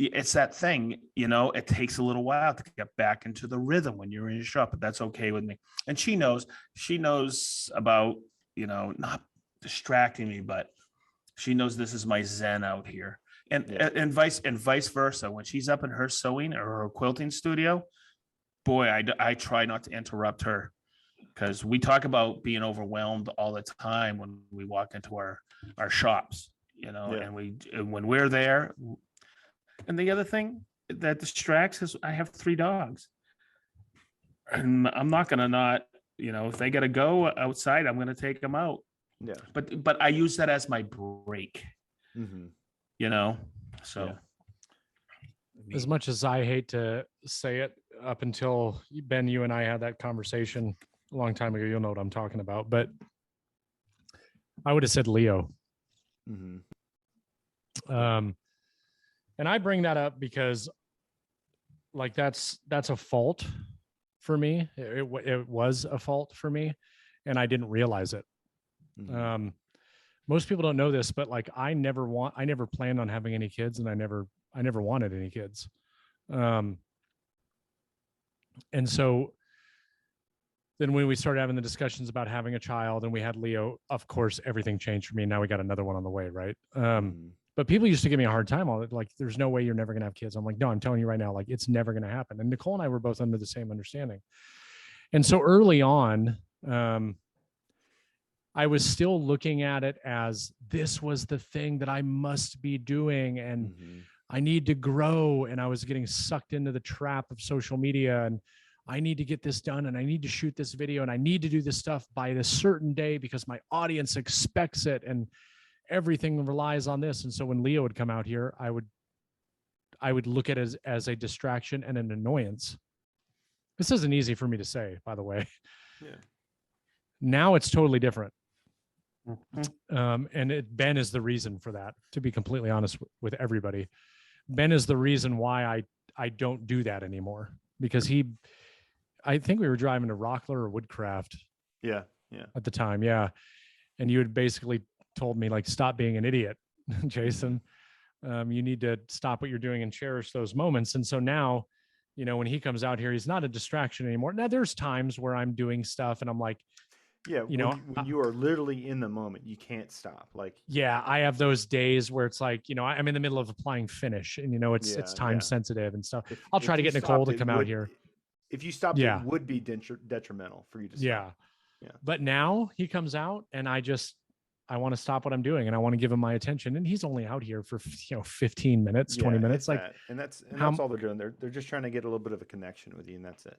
it's that thing, it takes a little while to get back into the rhythm when you're in your shop, but that's okay with me. And she knows about, not distracting me, but she knows this is my zen out here. And vice versa. When she's up in her sewing or her quilting studio, boy, I try not to interrupt her, because we talk about being overwhelmed all the time when we walk into our shops, and when we're there. And the other thing, that distracts is I have 3 dogs. And I'm not going to not, if they got to go outside, I'm going to take them out. Yeah. But I use that as my break, so. Yeah. As much as I hate to say it, up until Ben, you and I had that conversation a long time ago, you'll know what I'm talking about, but I would have said Leo. And I bring that up because like that's a fault for me. It was a fault for me and I didn't realize it. Most people don't know this, but like I never planned on having any kids, and I never wanted any kids. And so then when we started having the discussions about having a child and we had Leo, of course, everything changed for me. Now we got another one on the way. Right. But people used to give me a hard time on it. Like, there's no way you're never going to have kids. I'm like, no, I'm telling you right now, like it's never going to happen. And Nicole and I were both under the same understanding. And so early on, I was still looking at it as this was the thing that I must be doing. And I need to grow. And I was getting sucked into the trap of social media, and I need to get this done, and I need to shoot this video, and I need to do this stuff by this certain day because my audience expects it, and everything relies on this. And so when Leo would come out here, I would look at it as a distraction and an annoyance. This isn't easy for me to say, by the way. Yeah. Now it's totally different. And Ben is the reason for that, to be completely honest with everybody. Ben is the reason why I don't do that anymore, because I think we were driving to Rockler or Woodcraft. Yeah. At the time. Yeah. And you had basically told me, like, stop being an idiot, Jason. You need to stop what you're doing and cherish those moments. And so now, when he comes out here, he's not a distraction anymore. Now there's times where I'm doing stuff and I'm like, yeah, when you are literally in the moment, you can't stop. Like, yeah, I have those days where it's like, I'm in the middle of applying finish, and it's time sensitive and stuff. I'll try to get Nicole to come out here. If you stopped, it would be detrimental for you to stop. Yeah. But now he comes out and I want to stop what I'm doing and I want to give him my attention. And he's only out here for 15 minutes, 20 minutes. Like that. And that's all they're doing. They're just trying to get a little bit of a connection with you, and that's it.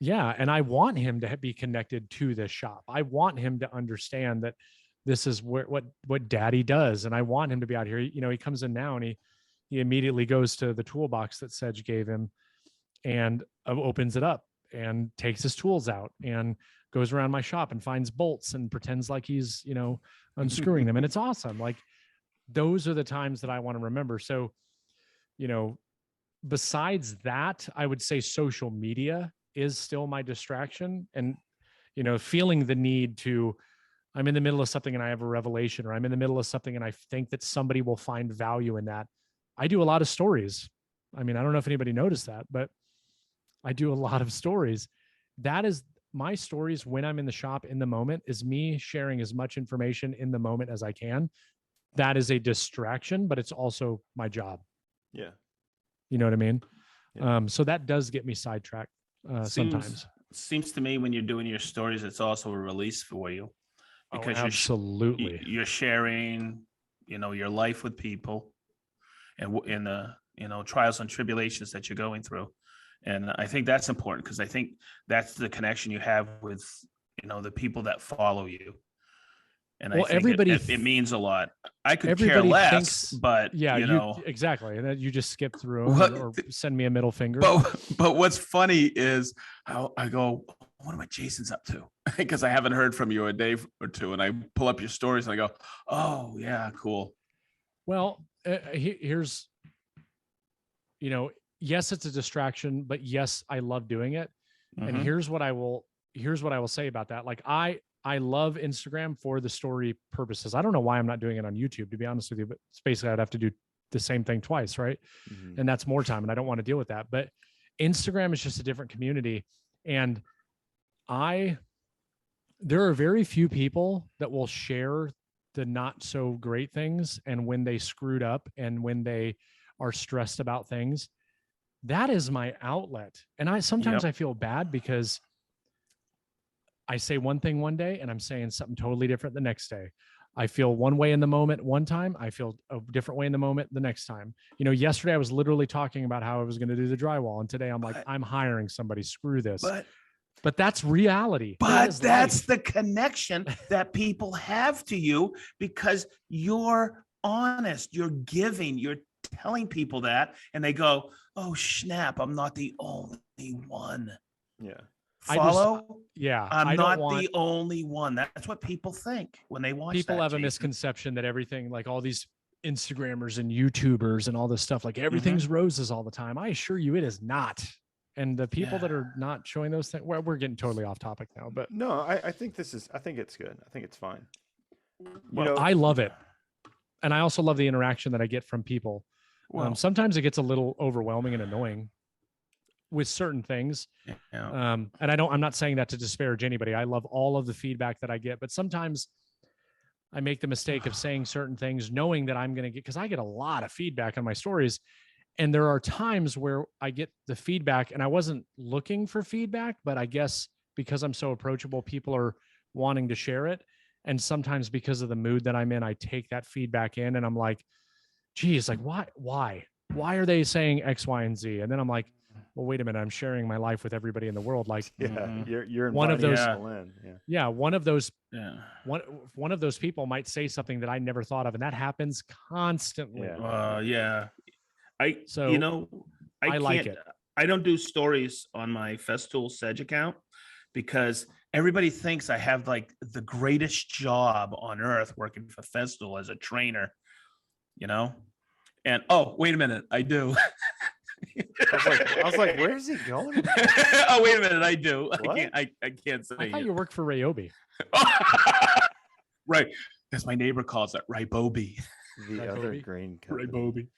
Yeah. And I want him to be connected to this shop. I want him to understand that this is what daddy does. And I want him to be out here. He comes in now and he immediately goes to the toolbox that Sedge gave him and opens it up and takes his tools out and goes around my shop and finds bolts and pretends like he's, unscrewing them. And it's awesome. Like, those are the times that I want to remember. So, besides that, I would say social media is still my distraction. And, feeling the need to, I'm in the middle of something and I have a revelation, or I'm in the middle of something and I think that somebody will find value in that. I do a lot of stories. I mean, I don't know if anybody noticed that, but I do a lot of stories. That is my stories when I'm in the shop in the moment, is me sharing as much information in the moment as I can. That is a distraction, but it's also my job. Yeah. You know what I mean? Yeah. So that does get me sidetracked sometimes. Seems to me when you're doing your stories, it's also a release for you, because absolutely you're sharing, your life with people and in the, trials and tribulations that you're going through. And I think that's important, because I think that's the connection you have with, the people that follow you. And I think it means a lot. I could care less, but exactly. And then you just skip through or send me a middle finger. But what's funny is how I go, what am I Jason's up to? Because I haven't heard from you a day or two, and I pull up your stories and I go, oh yeah, cool. Well, here's, yes, it's a distraction, but yes, I love doing it. And here's what I will say about that. Like, I love Instagram for the story purposes. I don't know why I'm not doing it on YouTube, to be honest with you, but it's basically I'd have to do the same thing twice. Right. And that's more time, and I don't want to deal with that. But Instagram is just a different community. And there are very few people that will share the not so great things. And when they screwed up and when they are stressed about things, that is my outlet. And I feel bad because I say one thing one day and I'm saying something totally different the next day. I feel one way in the moment one time. I feel a different way in the moment the next time. Yesterday I was literally talking about how I was going to do the drywall. And today I'm like, I'm hiring somebody. Screw this. But that's reality. But that's the connection that people have to you because you're honest, you're giving, you're telling people that, and they go, oh, snap, I'm not the only one. Yeah. Follow? I'm not the only one. That's what people think when they watch people that, have a Jason. misconception that everything, like all these Instagrammers and YouTubers and all this stuff, like everything's roses all the time. I assure you it is not. And the people that are not showing those things, we're getting totally off topic now, but no, I think I think it's good. I think it's fine. Well, I love it. And I also love the interaction that I get from people. Well, sometimes it gets a little overwhelming and annoying with certain things. Yeah. And I'm not saying that to disparage anybody. I love all of the feedback that I get, but sometimes I make the mistake of saying certain things, knowing that I'm going to get, because I get a lot of feedback on my stories. And there are times where I get the feedback and I wasn't looking for feedback, but I guess because I'm so approachable, people are wanting to share it. And sometimes because of the mood that I'm in, I take that feedback in and I'm like, geez, like why are they saying X, Y, and Z? And then I'm like, well, wait a minute, I'm sharing my life with everybody in the world. Like, you're one of those, one of those people might say something that I never thought of. And that happens constantly. I like it. I don't do stories on my Festool Sedge account because everybody thinks I have like the greatest job on earth working for Festool as a trainer, and oh, wait a minute, I do. I was like, where is he going? Oh, wait a minute, I do. What? I can't say. I thought you worked for Ryobi. Right. As my neighbor calls it, Rybobi. The other grain company.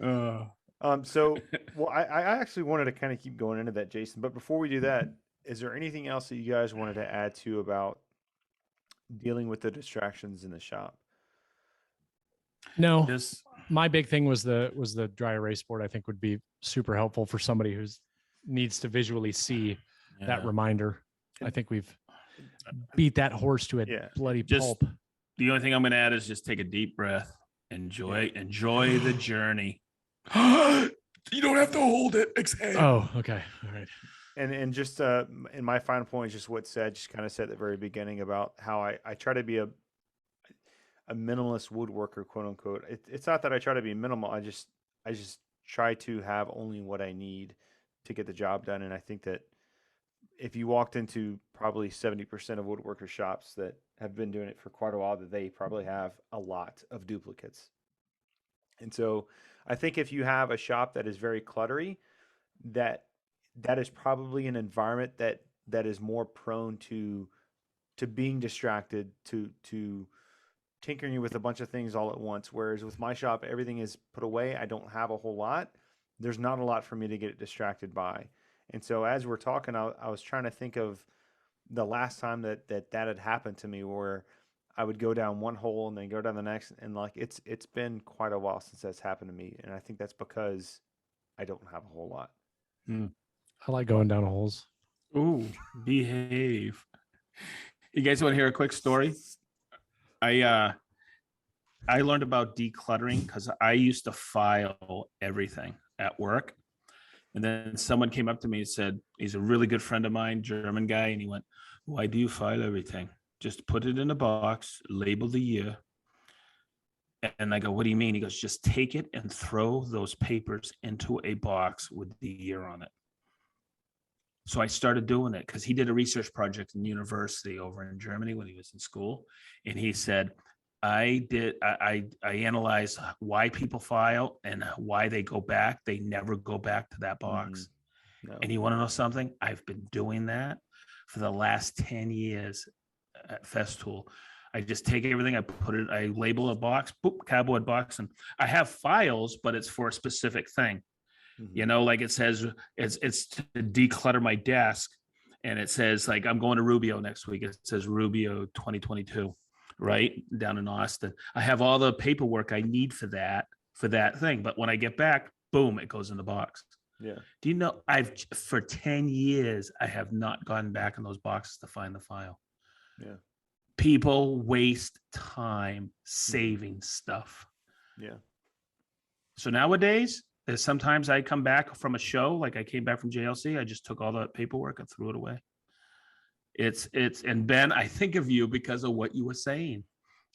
Rybobi. So, well, I actually wanted to kind of keep going into that, Jason. But before we do that, is there anything else that you guys wanted to add to about dealing with the distractions in the shop? No, my big thing was the dry erase board. I think would be super helpful for somebody who needs to visually see that reminder. I think we've beat that horse to a bloody pulp. The only thing I'm going to add is just take a deep breath. Enjoy the journey. You don't have to hold it. Exhale. Oh, okay. All right. And just in my final point is just what said, just kind of said at the very beginning about how I try to be a minimalist woodworker, quote unquote. It's not that I try to be minimal. I just try to have only what I need to get the job done. And I think that if you walked into probably 70% of woodworker shops that have been doing it for quite a while, that they probably have a lot of duplicates. And so I think if you have a shop that is very cluttery, that is probably an environment that is more prone to being distracted, to tinkering with a bunch of things all at once. Whereas with my shop, everything is put away. I don't have a whole lot. There's not a lot for me to get distracted by. And so as we're talking, I was trying to think of the last time that had happened to me, where I would go down one hole and then go down the next, and like it's been quite a while since that's happened to me, and I think that's because I don't have a whole lot. I like going down holes. Ooh, behave. You guys want to hear a quick story? I learned about decluttering because I used to file everything at work. And then someone came up to me and said, he's a really good friend of mine, German guy. And he went, why do you file everything? Just put it in a box, label the year. And I go, what do you mean? He goes, just take it and throw those papers into a box with the year on it. So I started doing it because he did a research project in university over in Germany when he was in school. And he said, I analyzed why people file and why they go back. They never go back to that box. No. And you want to know something? I've been doing that for the last 10 years at Festool. I just take everything, I label a box, boop, cardboard box, and I have files, but it's for a specific thing. Like it says, it's to declutter my desk, and it says like I'm going to Rubio next week. It says Rubio 2022. Right down in Austin. I have all the paperwork I need for that thing. But when I get back, boom, it goes in the box. Yeah. Do you know for 10 years, I have not gone back in those boxes to find the file. Yeah. People waste time saving stuff. Yeah. So nowadays, there's sometimes I come back from a show, like I came back from JLC, I just took all the paperwork and threw it away. And Ben, I think of you because of what you were saying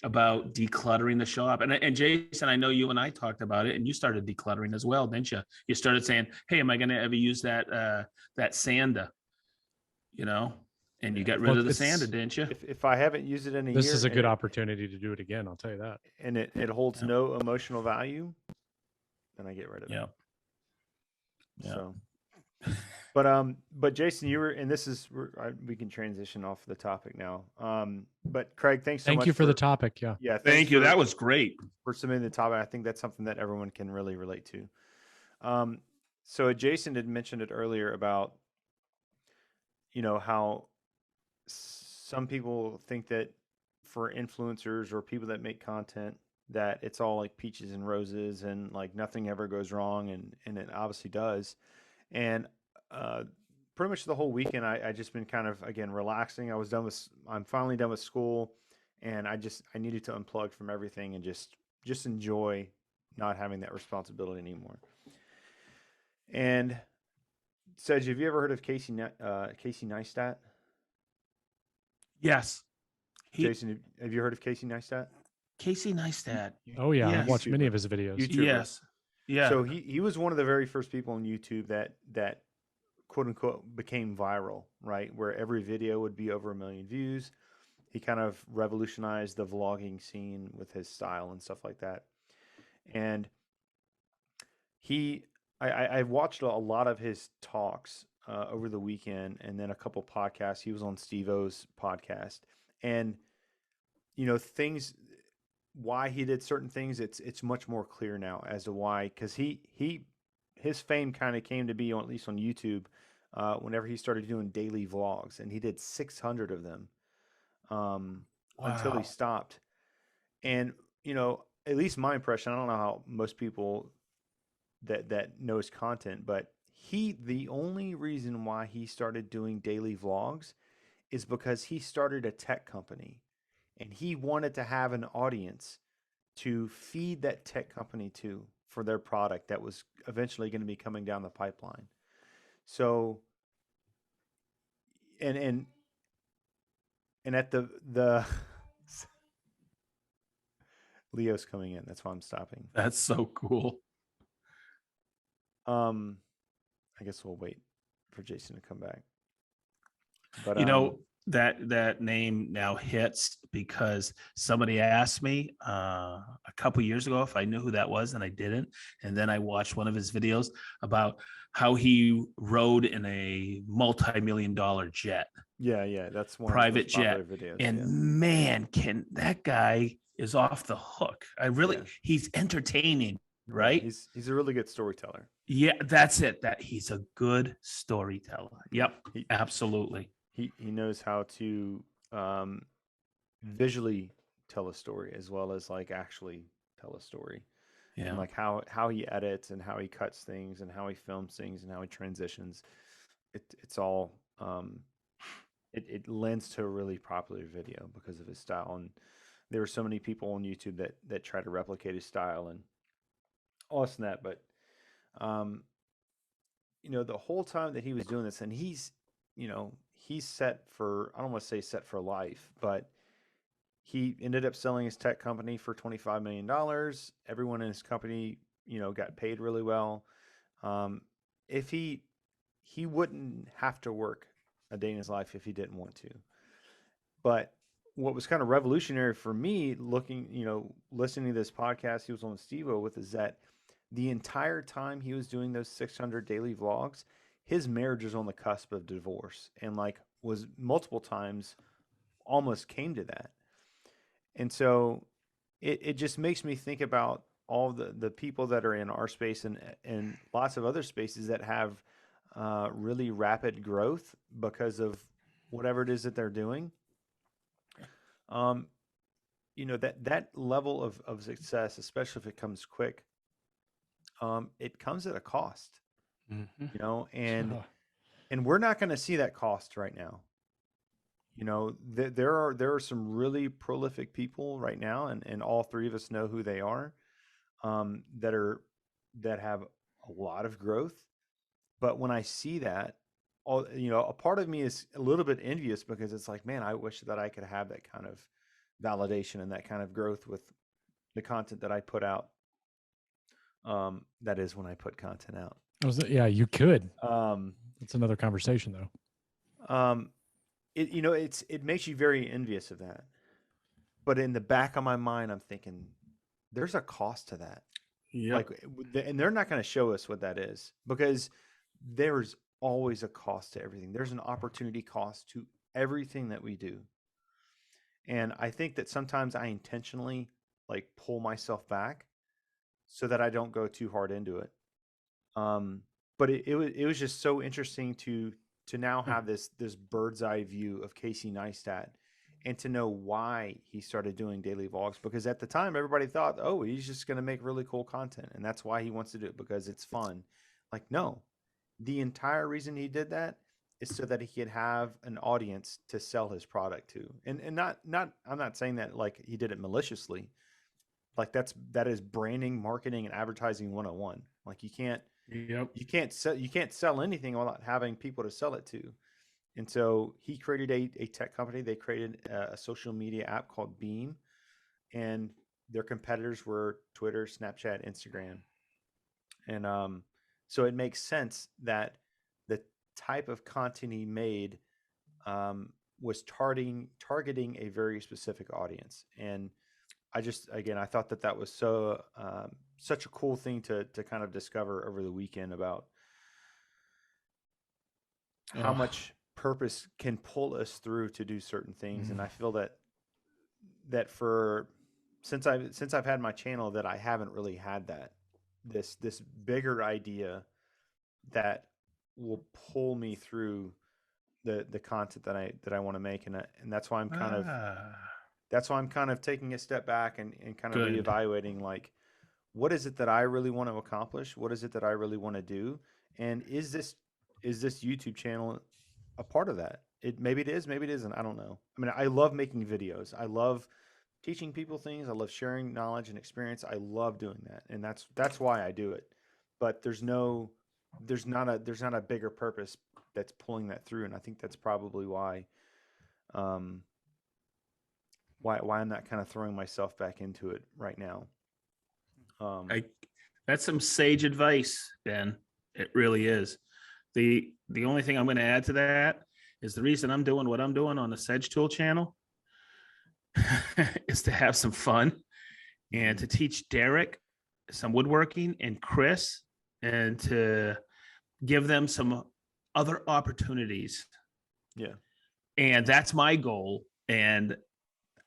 about decluttering the shop. And Jason, I know you and I talked about it, and you started decluttering as well, didn't you? You started saying, "Hey, am I going to ever use that sander?" You know, and you got rid of the sander, didn't you? If I haven't used it in a year, This is a good opportunity to do it again. I'll tell you that. And it holds no emotional value, then I get rid of it. Yeah. So, but Jason, you were, and this is we can transition off the topic now. But Craig, thanks so much. Thank you for the topic. Yeah. Yeah. Thank you. That was great for submitting the topic. I think that's something that everyone can really relate to. So Jason had mentioned it earlier about, how some people think that for influencers or people that make content that it's all like peaches and roses and like nothing ever goes wrong, and it obviously does. And pretty much the whole weekend I just been kind of, again, relaxing. I'm finally done with school, and I needed to unplug from everything and just enjoy not having that responsibility anymore. And Sedge, have you ever heard of Casey Neistat? Yes. Jason, have you heard of Casey Neistat? Casey Neistat. Oh yeah, Yes. I've watched many of his videos. YouTuber. Yes. Yeah. So he was one of the very first people on YouTube that quote unquote became viral, right? Where every video would be over 1 million views. He kind of revolutionized the vlogging scene with his style and stuff like that. And I watched a lot of his talks over the weekend, and then a couple podcasts. He was on Steve-O's podcast, and things, why he did certain things, it's much more clear now as to why, because his fame kind of came to be at least on YouTube whenever he started doing daily vlogs, and he did 600 of them until he stopped. And at least my impression, I don't know how most people that knows content, but the only reason why he started doing daily vlogs is because he started a tech company, and he wanted to have an audience to feed that tech company to for their product that was eventually going to be coming down the pipeline. So, and at the Leo's coming in. That's why I'm stopping. That's so cool. I guess we'll wait for Jason to come back. But that name now hits because somebody asked me a couple years ago if I knew who that was, and I didn't. And then I watched one of his videos about how he rode in a multi-million-dollar jet. Yeah, that's one private of jet videos. And man, that guy is off the hook. He's entertaining, right? Yeah, he's a really good storyteller. Yeah, that's it. That he's a good storyteller. Yep, absolutely. He knows how to visually tell a story as well as like actually tell a story. Yeah. And like how he edits and how he cuts things and how he films things and how he transitions. It's all it lends to a really popular video because of his style. And there are so many people on YouTube that try to replicate his style and all this and that. But the whole time that he was doing this, and he's set for, I don't want to say set for life, but he ended up selling his tech company for $25 million. Everyone in his company, got paid really well. If he wouldn't have to work a day in his life if he didn't want to. But what was kind of revolutionary for me listening to this podcast he was on with Steve-O with, is that the entire time he was doing those 600 daily vlogs, his marriage was on the cusp of divorce, and like was multiple times almost came to that. And so it just makes me think about all the people that are in our space and lots of other spaces that have really rapid growth because of whatever it is that they're doing. That level of success, especially if it comes quick, it comes at a cost. Mm-hmm. And we're not going to see that cost right now. You know, there are some really prolific people right now, and all three of us know who they are, that have a lot of growth. But when I see that, a part of me is a little bit envious because it's like, man, I wish that I could have that kind of validation and that kind of growth with the content that I put out. That is when I put content out. Yeah, you could. Um, That's another conversation, though. it makes you very envious of that. But in the back of my mind, I'm thinking, there's a cost to that. Yep. And they're not going to show us what that is, because there's always a cost to everything. There's an opportunity cost to everything that we do. And I think that sometimes I intentionally like pull myself back so that I don't go too hard into it. But it was just so interesting to now have this bird's eye view of Casey Neistat, and to know why he started doing daily vlogs. Because at the time, everybody thought, oh, he's just going to make really cool content, and that's why he wants to do it, because it's fun. Like, no, the entire reason he did that is so that he could have an audience to sell his product to. And not I'm not saying that like he did it maliciously. Like that is branding, marketing, and advertising 101. Like you can't sell anything without having people to sell it to. And so he created a tech company. They created a social media app called Beam, and their competitors were Twitter, Snapchat, Instagram. And so it makes sense that the type of content he made was targeting a very specific audience. And I thought that was such a cool thing to kind of discover over the weekend, about how much purpose can pull us through to do certain things. And I feel that since I've had my channel, that I haven't really had this bigger idea that will pull me through the content that I want to make. And that's why I'm kind of taking a step back and kind of reevaluating, like, what is it that I really want to accomplish? What is it that I really want to do? And is this YouTube channel a part of that? Maybe it is, maybe it isn't. I don't know. I mean, I love making videos. I love teaching people things. I love sharing knowledge and experience. I love doing that. And that's why I do it. But there's not a bigger purpose that's pulling that through. And I think that's probably why I'm not kind of throwing myself back into it right now. That's some sage advice, Ben. It really is. The only thing I'm going to add to that is the reason I'm doing what I'm doing on the Sedge Tool channel is to have some fun and to teach Derek some woodworking and Chris, and to give them some other opportunities. Yeah. And that's my goal. And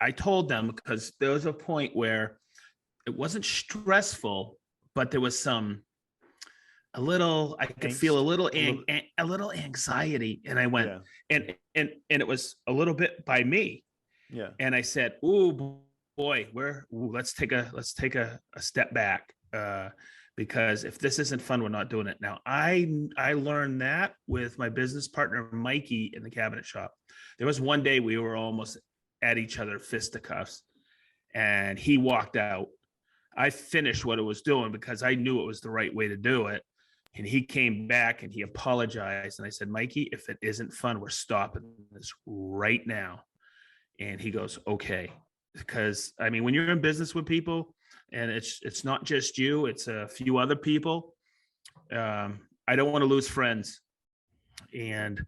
I told them, because there was a point where it wasn't stressful, but there was I could feel a little anxiety. And I went, and it was a little bit by me. Yeah. And I said, "Ooh, boy, let's take a step back, because if this isn't fun, we're not doing it." Now, I learned that with my business partner Mikey in the cabinet shop. There was one day we were almost at each other fisticuffs, and he walked out. I finished what I was doing because I knew it was the right way to do it. And he came back and he apologized. And I said, "Mikey, if it isn't fun, we're stopping this right now." And he goes, "Okay." Because I mean, when you're in business with people, and it's not just you, it's a few other people. I don't want to lose friends. And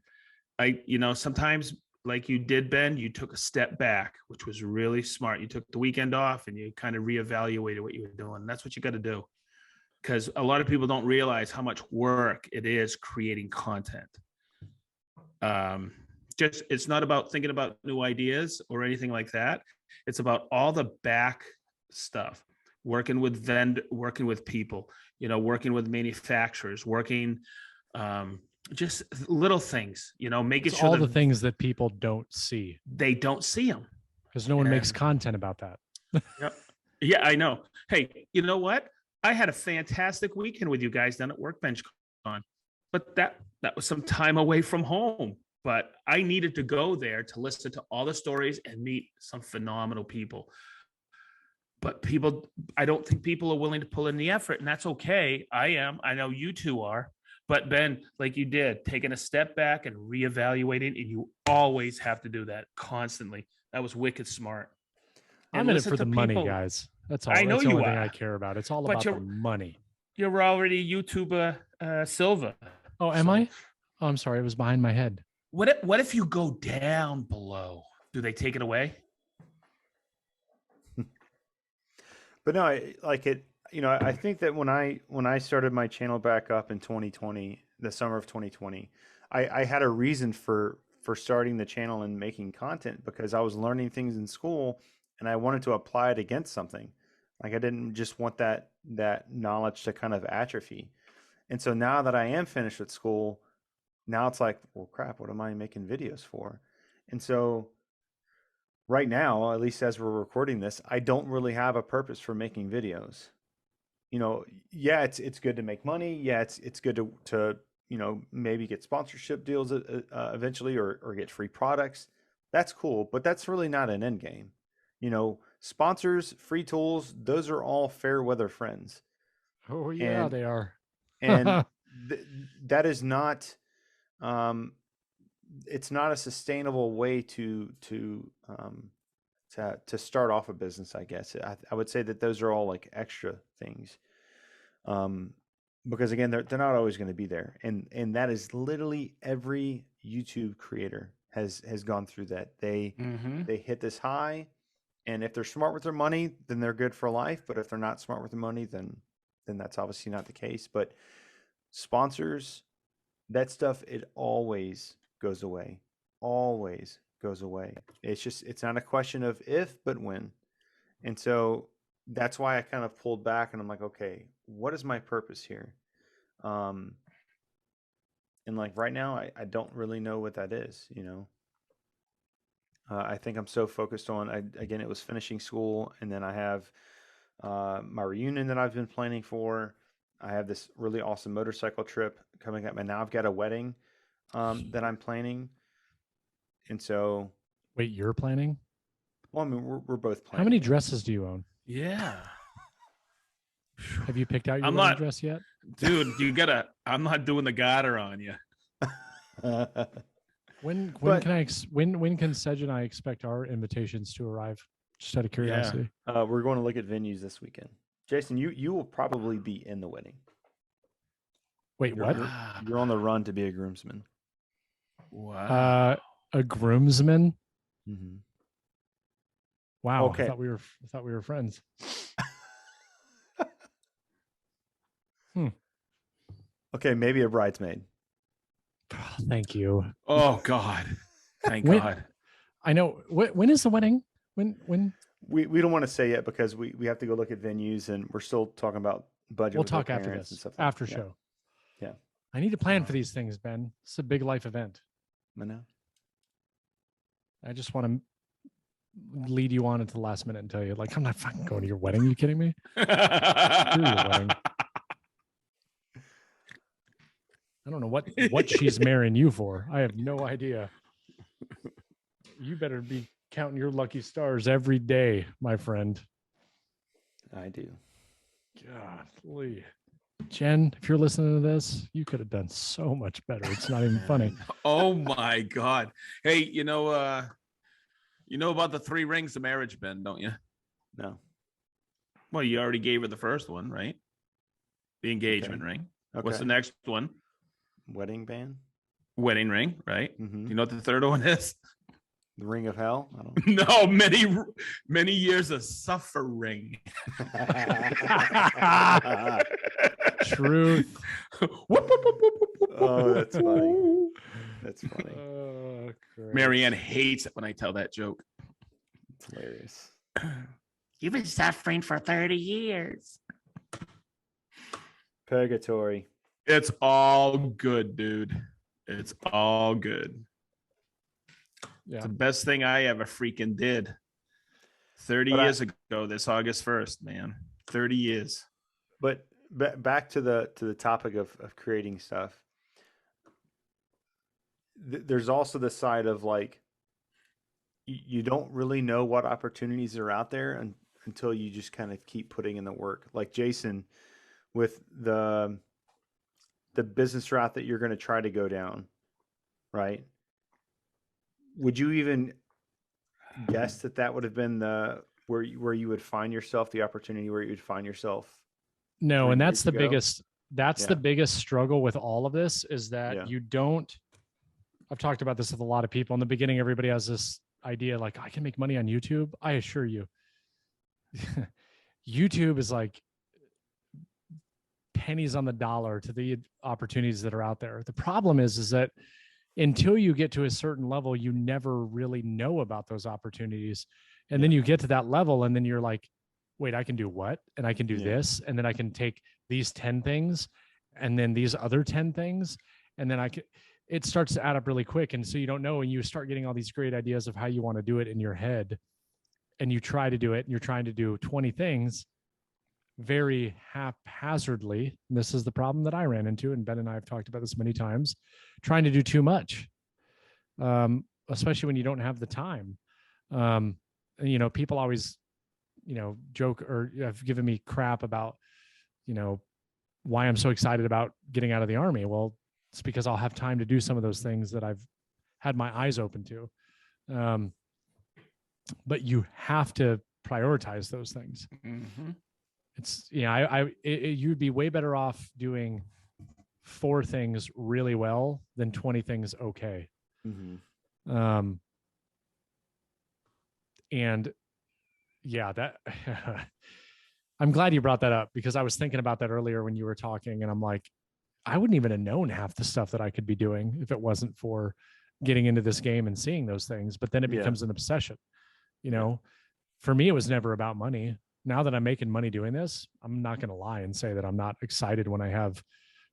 sometimes, like you did, Ben, you took a step back, which was really smart. You took the weekend off and you kind of reevaluated what you were doing. That's what you got to do, because a lot of people don't realize how much work it is creating content. It's not about thinking about new ideas or anything like that. It's about all the back stuff, working with people, working with manufacturers, working, just little things, making sure all the things that people don't see. They don't see them because no one makes content about that. Yep. Yeah, I know. Hey, you know what? I had a fantastic weekend with you guys down at Workbench Con, but that was some time away from home. but I needed to go there to listen to all the stories and meet some phenomenal people. But I don't think people are willing to pull in the effort, and that's okay. I am. I know you two are. But Ben, like you did, taking a step back and reevaluating, and you always have to do that constantly. That was wicked smart. And I'm in it listen for to the money, people. guys. That's all. I know That's the you only thing I are, care about. It's all but about the money. you're already YouTuber Silver. Oh, am I? Oh, I'm sorry. It was behind my head. What if you go down below? Do they take it away? But no, I think that when I started my channel back up in 2020, the summer of 2020, I had a reason for starting the channel and making content because I was learning things in school and I wanted to apply it against something. Like I didn't just want that knowledge to kind of atrophy. And so now that I am finished with school, now it's like, well, crap, what am I making videos for? And so right now, at least as we're recording this, I don't really have a purpose for making videos. Yeah, it's good to make money. Yeah, it's good to maybe get sponsorship deals eventually or get free products. That's cool, but that's really not an end game. Sponsors, free tools, those are all fair weather friends. Oh yeah, they are. And that is not it's not a sustainable way to start off a business, I guess. I would say that those are all like extra things. Because again, they're not always going to be there. And that is literally every YouTube creator has gone through that. They hit this high, and if they're smart with their money, then they're good for life. But if they're not smart with their money, then that's obviously not the case. But sponsors, that stuff, it always goes away. Always goes away. It's not a question of if, but when. And so that's why I kind of pulled back and I'm like, okay, what is my purpose here? And like right now, I don't really know what that is, I think I'm so focused on, again, it was finishing school, and then I have my reunion that I've been planning for. I have this really awesome motorcycle trip coming up, and now I've got a wedding that I'm planning. And so, wait, you're planning? well, I mean, we're both planning. How many dresses do you own? Yeah. Have you picked out your I'm wedding not, dress yet? dude. I'm not doing the garter on you. When But- can Sedge and I expect our invitations to arrive? Just out of curiosity. We're going to look at venues this weekend. Jason, you will probably be in the wedding. Wait, what? You're on the run to be a groomsman. Wow. A groomsman? Mm-hmm. Wow. Okay. I thought we were friends. Okay, maybe a bridesmaid. Thank you. Oh God. Thank When- God. I know. When is the wedding? When? We don't want to say yet because we have to go look at venues and we're still talking about budget. We'll with our talk after parents and this. stuff After that. show. Yeah. I need to plan for these things, Ben. It's a big life event. I know. I just want to lead you on into the last minute and tell you, like, I'm not fucking going to your wedding. You kidding me? Screw your wedding. I don't know what she's marrying you for. I have no idea. You better be counting your lucky stars every day, my friend. I do. Golly. Jen, if you're listening to this, you could have done so much better. It's not even funny. Oh my God. Hey, you know about the 3 rings of marriage, Ben, don't you? No. Well, you already gave her the first one, right? The engagement ring. Okay. What's the next one? Wedding band? Wedding ring, right? Mm-hmm. You know what the third one is? The ring of hell? I don't know. No, many years of suffering. Truth. Oh, that's funny. That's funny. Marianne hates it when I tell that joke. It's hilarious. You've been suffering for 30 years. Purgatory. It's all good, dude. It's all good. Yeah. It's the best thing I ever freaking did. 30 years ago, this August 1st, man. 30 years. But back to the topic of creating stuff. there's also the side of like, you don't really know what opportunities are out there until you just kind of keep putting in the work. Like Jason, with the business route that you're going to try to go down, right? Would you even guess that that would have been the where you would find yourself, the opportunity where you would find yourself No, 3 and years ago? that's Yeah. the biggest struggle with all of this is that Yeah. you don't. I've talked about this with a lot of people. In the beginning, everybody has this idea like, I can make money on YouTube. I assure you, YouTube is like pennies on the dollar to the opportunities that are out there. The problem is that until you get to a certain level, you never really know about those opportunities. And then you get to that level and then you're like, wait, I can do what? And I can do this. And then I can take these 10 things and then these other 10 things. And then it starts to add up really quick. And so you don't know, and you start getting all these great ideas of how you want to do it in your head. And you try to do it and you're trying to do 20 things very haphazardly. And this is the problem that I ran into. And Ben and I have talked about this many times, trying to do too much, especially when you don't have the time. People always, joke or have given me crap about, why I'm so excited about getting out of the Army. Well, it's because I'll have time to do some of those things that I've had my eyes open to. But you have to prioritize those things. Mm-hmm. It's, you'd be way better off doing 4 things really well than 20 things okay. Mm-hmm. And yeah, that I'm glad you brought that up because I was thinking about that earlier when you were talking, and I'm like, I wouldn't even have known half the stuff that I could be doing if it wasn't for getting into this game and seeing those things. But then it becomes an obsession. For me, it was never about money. Now that I'm making money doing this, I'm not going to lie and say that I'm not excited when I have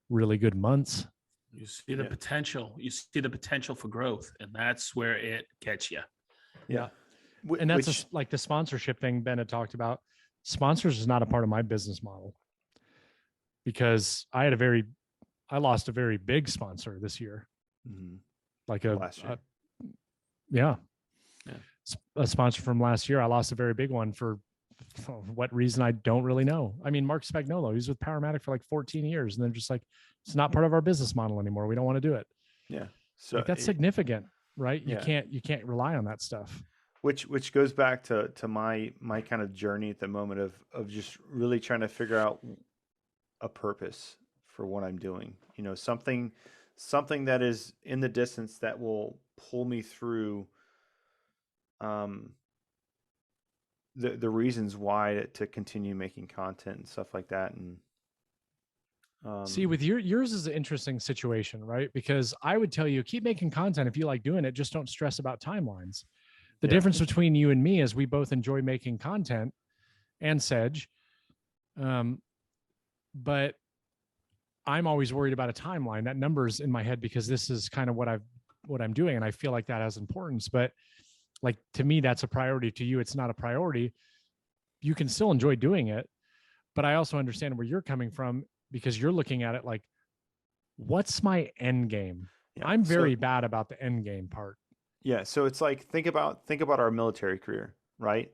really good months. You see the potential. You see the potential for growth, and that's where it gets you. Yeah. And that's like the sponsorship thing Ben had talked about. Sponsors is not a part of my business model because I lost a very big sponsor this year. Mm-hmm. Like last year. A sponsor from last year. I lost a very big one for what reason I don't really know. I mean, Mark Spagnolo, he's with Powermatic for like 14 years, and they're just like, it's not part of our business model anymore. We don't want to do it. Yeah. So that's significant, right? You can't rely on that stuff. Which goes back to my kind of journey at the moment of just really trying to figure out a purpose for what I'm doing. Something that is in the distance that will pull me through the reasons why to continue making content and stuff like that. And see, with yours is an interesting situation, right? Because I would tell you, keep making content if you like doing it, just don't stress about timelines. The difference between you and me is we both enjoy making content, and Sedge. But I'm always worried about a timeline. That number's in my head because this is kind of what I'm doing. And I feel like that has importance, but like, to me, that's a priority. To you, it's not a priority. You can still enjoy doing it, but I also understand where you're coming from because you're looking at it like, what's my end game? Yeah, I'm very bad about the end game part. Yeah. So it's like, think about our military career, right?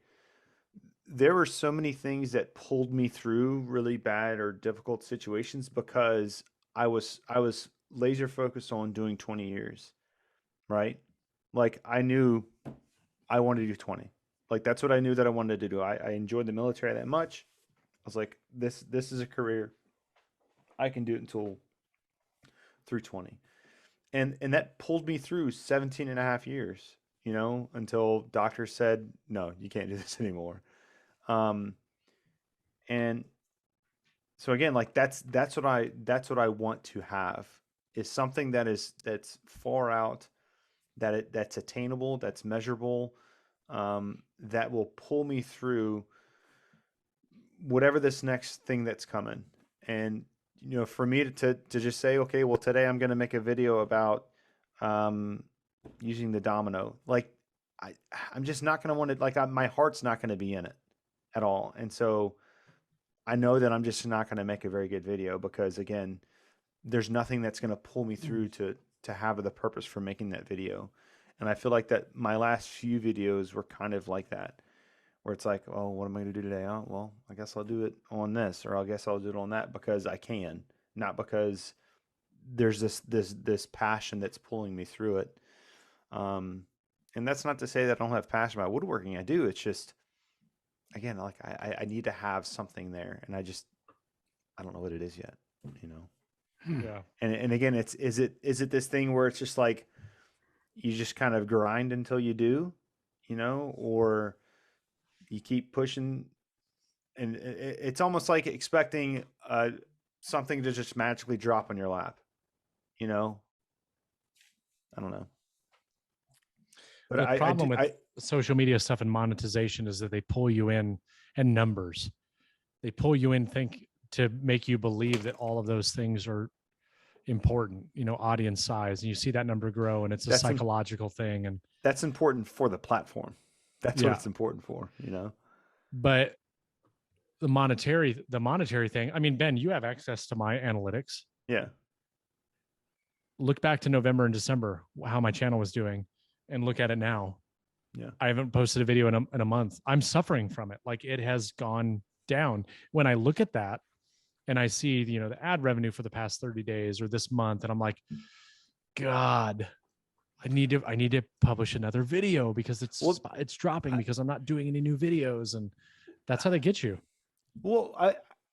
There were so many things that pulled me through really bad or difficult situations because I was laser focused on doing 20 years, right? Like, I knew I wanted to do 20. Like, that's what I knew that I wanted to do. I enjoyed the military that much. I was like, this is a career. I can do it through 20. And that pulled me through 17 and a half years, until doctors said, no, you can't do this anymore. And so again, like that's what I want to have, is something that's far out, that's attainable, that's measurable, that will pull me through whatever this next thing that's coming. And for me to just say, okay, well, today I'm going to make a video about using the domino. Like, I'm just not going to want to, like, my heart's not going to be in it at all. And so I know that I'm just not going to make a very good video because, again, there's nothing that's going to pull me through to to have the purpose for making that video. And I feel like that my last few videos were kind of like that, where it's like, oh, what am I going to do today? Oh, well, I guess I'll do it on this, or I guess I'll do it on that because I can, not because there's this passion that's pulling me through it. And that's not to say that I don't have passion about woodworking. I do. It's just, again, like I need to have something there, and I don't know what it is yet, you know? Yeah. And again, is it this thing where it's just like, you just kind of grind until you do, you know, or you keep pushing, and it's almost like expecting something to just magically drop on your lap, you know? I don't know. But The problem with social media stuff and monetization is that they pull you in, and numbers. They pull you in, to make you believe that all of those things are important, you know, audience size, and you see that number grow, and it's a psychological thing. And that's important for the platform. That's what it's important for, you know? But the monetary thing, I mean, Ben, you have access to my analytics. Yeah. Look back to November and December, how my channel was doing, and look at it now. Yeah. I haven't posted a video in a month. I'm suffering from it. Like, it has gone down. When I look at that and I see, you know, the ad revenue for the past 30 days or this month, and I'm like, God, I need to publish another video because it's dropping because I'm not doing any new videos. And that's how they get you. Well,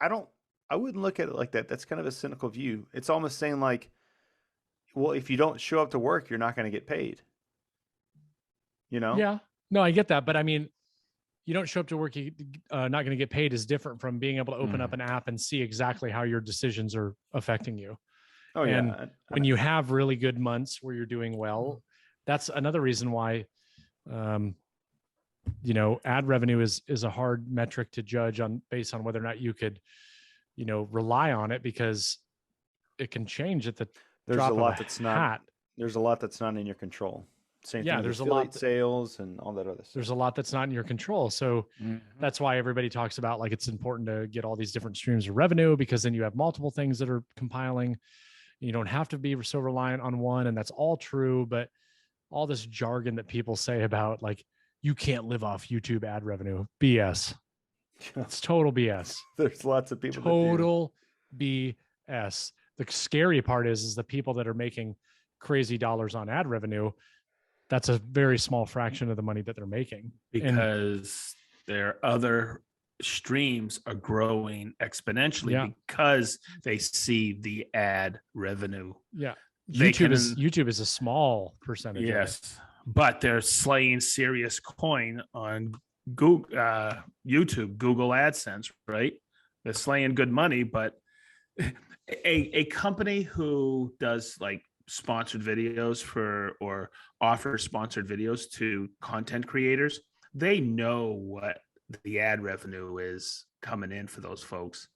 I wouldn't look at it like that. That's kind of a cynical view. It's almost saying like, well, if you don't show up to work, you're not going to get paid. You know? Yeah. No, I get that. But I mean, you don't show up to work, you're not going to get paid is different from being able to open up an app and see exactly how your decisions are affecting you. Oh, and yeah. When you have really good months where you're doing well, that's another reason why, you know, ad revenue is a hard metric to judge based on whether or not you could, you know, rely on it, because it can change at the drop of a hat. There's a lot that's not in your control. Same thing with there's affiliate sales and all that other stuff. There's a lot that's not in your control. So that's why everybody talks about, like, it's important to get all these different streams of revenue, because then you have multiple things that are compiling. You don't have to be so reliant on one. And that's all true. But all this jargon that people say about, like, you can't live off YouTube ad revenue, BS. It's total BS. There's lots of people. Total BS. The scary part is the people that are making crazy dollars on ad revenue, that's a very small fraction of the money that they're making, because their other streams are growing exponentially because they see the ad revenue. Yeah. YouTube is a small percentage. Yes. But they're slaying serious coin on Google, YouTube, Google AdSense, right? They're slaying good money, but a company who does like sponsored videos or offers sponsored videos to content creators, they know what the ad revenue is coming in for those folks.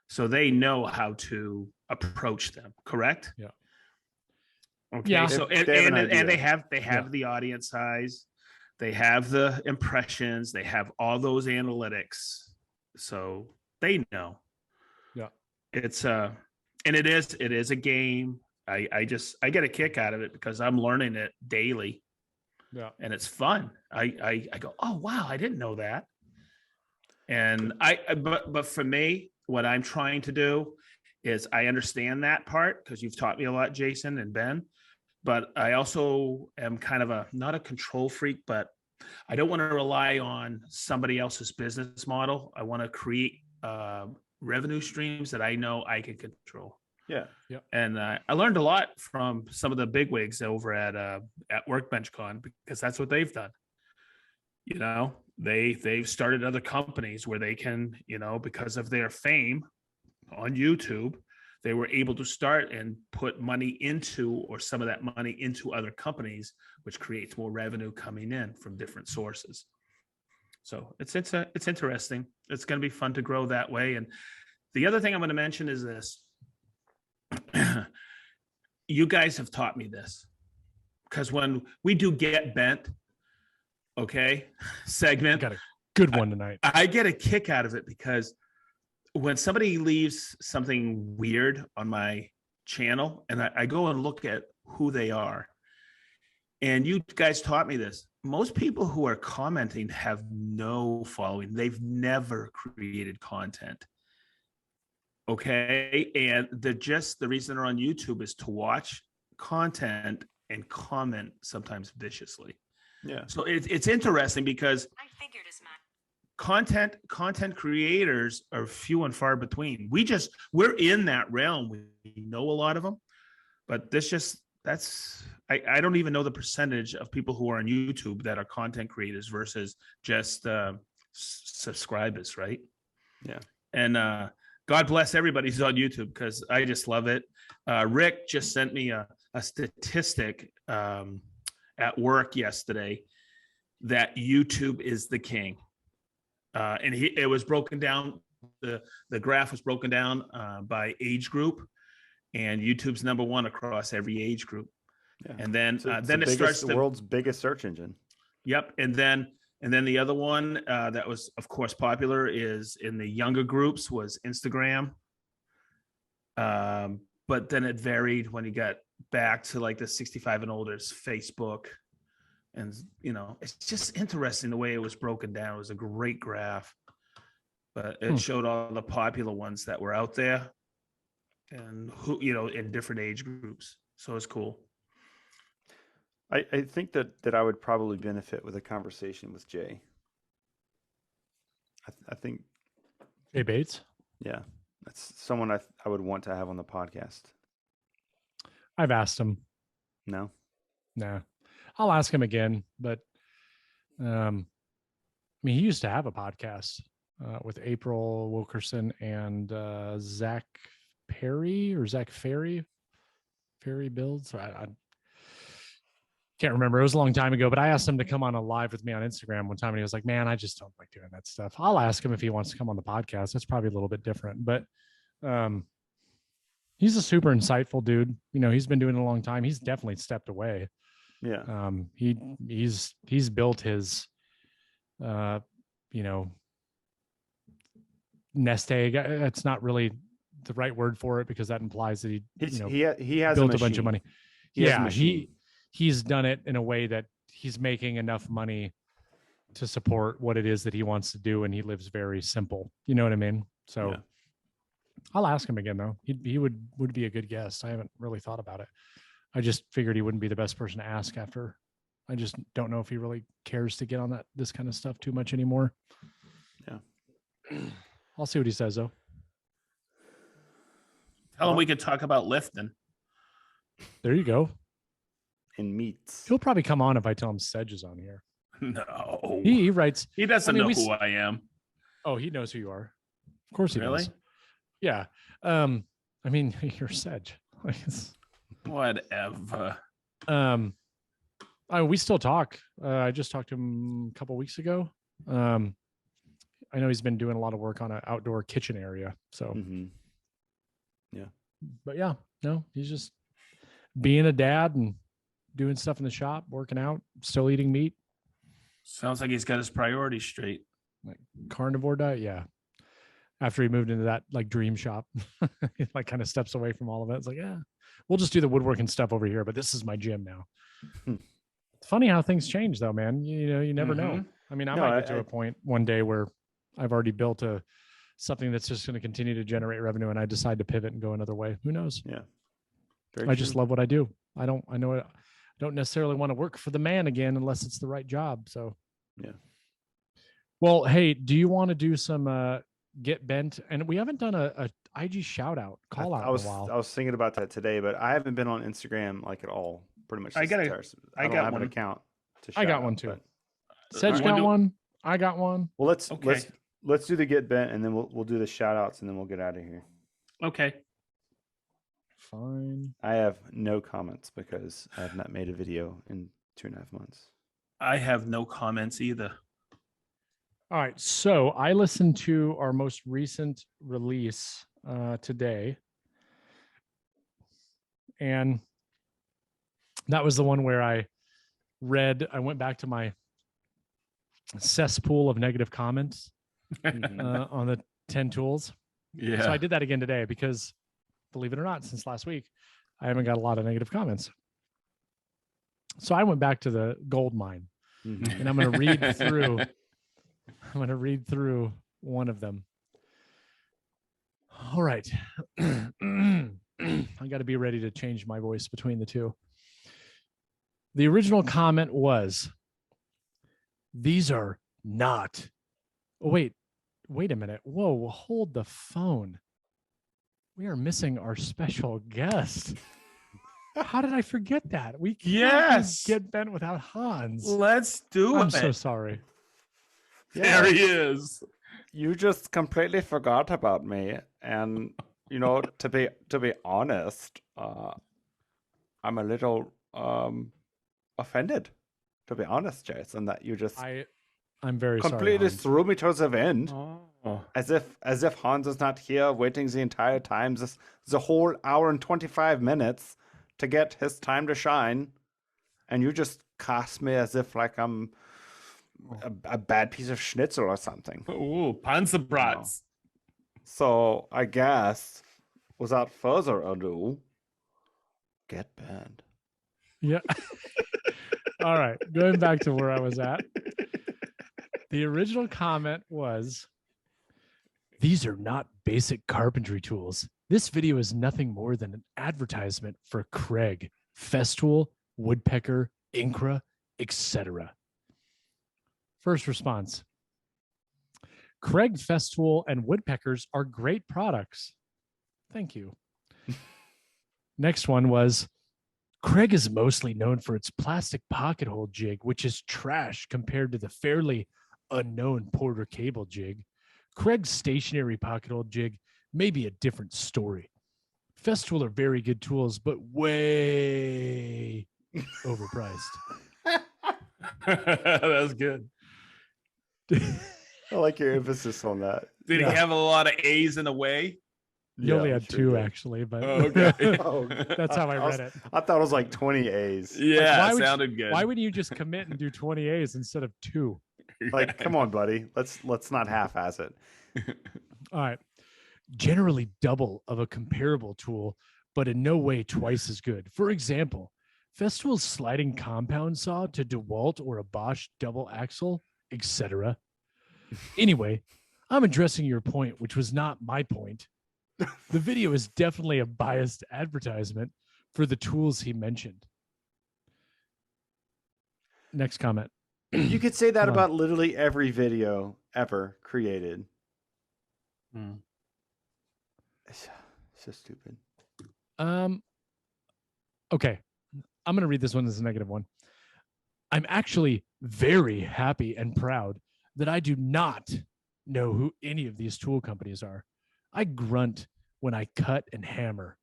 So they know how to approach them, correct? Yeah. Okay. Yeah. So and they have the audience size, they have the impressions, they have all those analytics. So they know. Yeah. It's and it is a game. I get a kick out of it because I'm learning it daily. Yeah. And it's fun. I go, oh wow, I didn't know that. And but for me, what I'm trying to do is I understand that part because you've taught me a lot, Jason and Ben, but I also am kind of not a control freak, but I don't want to rely on somebody else's business model. I want to create revenue streams that I know I can control. Yeah. Yeah. And I learned a lot from some of the bigwigs over at Workbench Con, because that's what they've done. You know, they've started other companies where they can, you know, because of their fame on YouTube, they were able to start and put money into, or some of that money into, other companies, which creates more revenue coming in from different sources. So it's interesting. It's going to be fun to grow that way. And the other thing I'm going to mention is this. You guys have taught me this, because when we do Get Bent, okay, segment, got a good one tonight. I get a kick out of it, because when somebody leaves something weird on my channel and I go and look at who they are. And you guys taught me this. Most people who are commenting have no following. They've never created content. Okay. And the reason they're on YouTube is to watch content and comment sometimes viciously. Yeah. So it's interesting because I figured as much. Content creators are few and far between. We're in that realm. We know a lot of them, but I don't even know the percentage of people who are on YouTube that are content creators versus just subscribers, right? Yeah. And God bless everybody who's on YouTube, because I just love it. Rick just sent me a statistic at work yesterday that YouTube is the king. And it was broken down. The graph was broken down by age group, and YouTube's number one across every age group. Yeah. And then it starts the world's biggest search engine. Yep. And then the other one that was, of course, popular is in the younger groups was Instagram. But then it varied when you got back to like the 65 and older, it's Facebook. And, it's just interesting the way it was broken down. It was a great graph, but it showed all the popular ones that were out there and who, in different age groups. So it's cool. I think that I would probably benefit with a conversation with Jay. I think Jay Bates. Yeah, that's someone I would want to have on the podcast. I've asked him. No. Nah. I'll ask him again, but he used to have a podcast with April Wilkerson and Zach Perry Builds. I can't remember. It was a long time ago, but I asked him to come on a live with me on Instagram one time, and he was like, "Man, I just don't like doing that stuff." I'll ask him if he wants to come on the podcast. That's probably a little bit different, but he's a super insightful dude. He's been doing it a long time. He's definitely stepped away. Yeah. He's built his, nest egg. That's not really the right word for it, because that implies that he has built a bunch of money. He's done it in a way that he's making enough money to support what it is that he wants to do, and he lives very simple. You know what I mean? So I'll ask him again, though. He would be a good guest. I haven't really thought about it. I just figured he wouldn't be the best person to ask after. I just don't know if he really cares to get on this kind of stuff too much anymore. Yeah. I'll see what he says, though. Tell him we could talk about lifting. There you go. And meats. He'll probably come on if I tell him Sedge is on here. No. He writes. He doesn't know who I am. Oh, he knows who you are. Of course he really? does. Yeah. You're Sedge. Whatever. We still talk. I just talked to him a couple weeks ago. I know he's been doing a lot of work on an outdoor kitchen area. So, yeah. But yeah, no, he's just being a dad and doing stuff in the shop, working out, still eating meat. Sounds like he's got his priorities straight. Like carnivore diet, yeah. After he moved into that like dream shop, he like kind of steps away from all of it. It's like, yeah, we'll just do the woodworking stuff over here, but this is my gym now. It's funny how things change, though, man. You never know. I mean, I might get to a point one day where I've already built something that's just going to continue to generate revenue, and I decide to pivot and go another way. Who knows? Yeah. I just love what I do. I don't necessarily want to work for the man again unless it's the right job. So, yeah. Well, hey, do you want to do some Get Bent? And we haven't done a IG shout out call out in a while. I was thinking about that today, but I haven't been on Instagram like at all. Pretty much. I don't have an account to shout I got out, one too. But... Sedge got one. I got one. Well, let's do the Get Bent, and then we'll do the shout outs, and then we'll get out of here. Okay. Fine. I have no comments because I have not made a video in 2.5 months. I have no comments either. All right. So I listened to our most recent release today. And that was the one where I went back to my cesspool of negative comments on the 10 tools. Yeah. So I did that again today because, believe it or not, since last week, I haven't got a lot of negative comments. So I went back to the gold mine, and I'm going to read through. I'm going to read through one of them. All right. I got to be ready to change my voice between the two. The original comment was, these are not. Oh, wait a minute. Whoa, hold the phone. We are missing our special guest. How did I forget that? We can't get bent without Hans. Let's do it. I'm so sorry. There he is. You just completely forgot about me, and to be honest, I'm a little offended. To be honest, Jason, that you just I'm very completely sorry, threw me to the wind, Oh. as if Hans is not here, waiting the entire time, the whole hour and 25 minutes to get his time to shine, and you just cast me as if like I'm a bad piece of schnitzel or something. Ooh, Panzerbrats. So I guess, without further ado, get banned. Yeah. All right. Going back to where I was at. The original comment was, these are not basic carpentry tools. This video is nothing more than an advertisement for Craig, Festool, Woodpecker, Incra, etc. First response. Craig, Festool, and Woodpeckers are great products. Thank you. Next one was, Craig is mostly known for its plastic pocket hole jig, which is trash compared to the fairly unknown Porter cable jig. Craig's stationary pocket hole jig may be a different story. Festool are very good tools, but way overpriced. That's good. I like your emphasis on that. Did he have a lot of A's in a way? You only had two, actually, but okay. That's how I read it. I thought it was like 20 A's. Yeah, like, sounded good. Why wouldn't you just commit and do 20 A's instead of 2? Like, come on, buddy. Let's not half-ass it. All right. Generally double of a comparable tool, but in no way twice as good. For example, Festool's sliding compound saw to DeWalt or a Bosch double axle, etc. Anyway, I'm addressing your point, which was not my point. The video is definitely a biased advertisement for the tools he mentioned. Next comment. You could say that about literally every video ever created. It's so stupid. Okay. I'm going to read this one as a negative one. I'm actually very happy and proud that I do not know who any of these tool companies are. I grunt when I cut and hammer,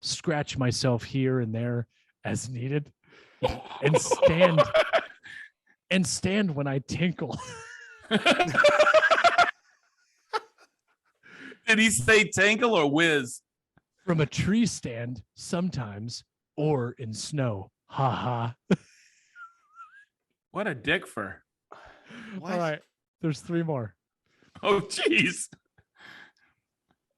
scratch myself here and there as needed, and stand when I tinkle. Did he say tinkle or whiz? From a tree stand sometimes, or in snow. Ha ha. What a dick for. What? All right. There's 3 more. Oh, jeez.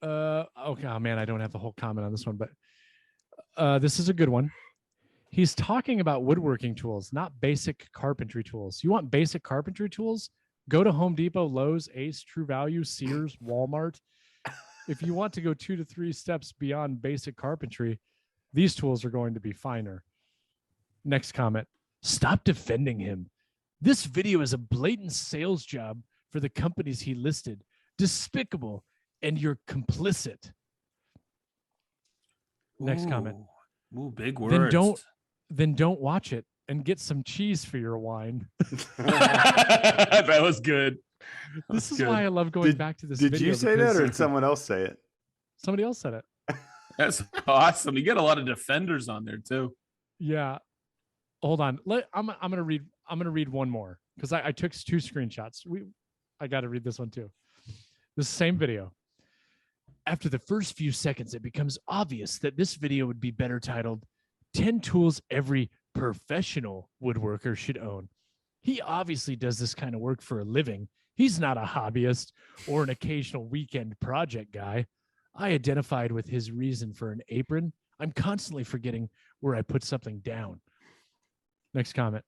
Okay. Oh, man, I don't have the whole comment on this one, but this is a good one. He's talking about woodworking tools, not basic carpentry tools. You want basic carpentry tools? Go to Home Depot, Lowe's, Ace, True Value, Sears, Walmart. If you want to go 2 to 3 steps beyond basic carpentry, these tools are going to be finer. Next comment. Stop defending him. This video is a blatant sales job for the companies he listed. Despicable, and you're complicit. Next comment. Ooh, big words. Then don't watch it and get some cheese for your wine. That was good. This is why I love going back to this video. Did you say that, or did someone else say it? Somebody else said it. That's awesome. You get a lot of defenders on there too. Yeah. Hold on. I'm gonna read one more because I took 2 screenshots. I got to read this one too. The same video. After the first few seconds, it becomes obvious that this video would be better titled 10 tools every professional woodworker should own. He obviously does this kind of work for a living. He's not a hobbyist or an occasional weekend project guy. I identified with his reason for an apron. I'm constantly forgetting where I put something down. Next comment.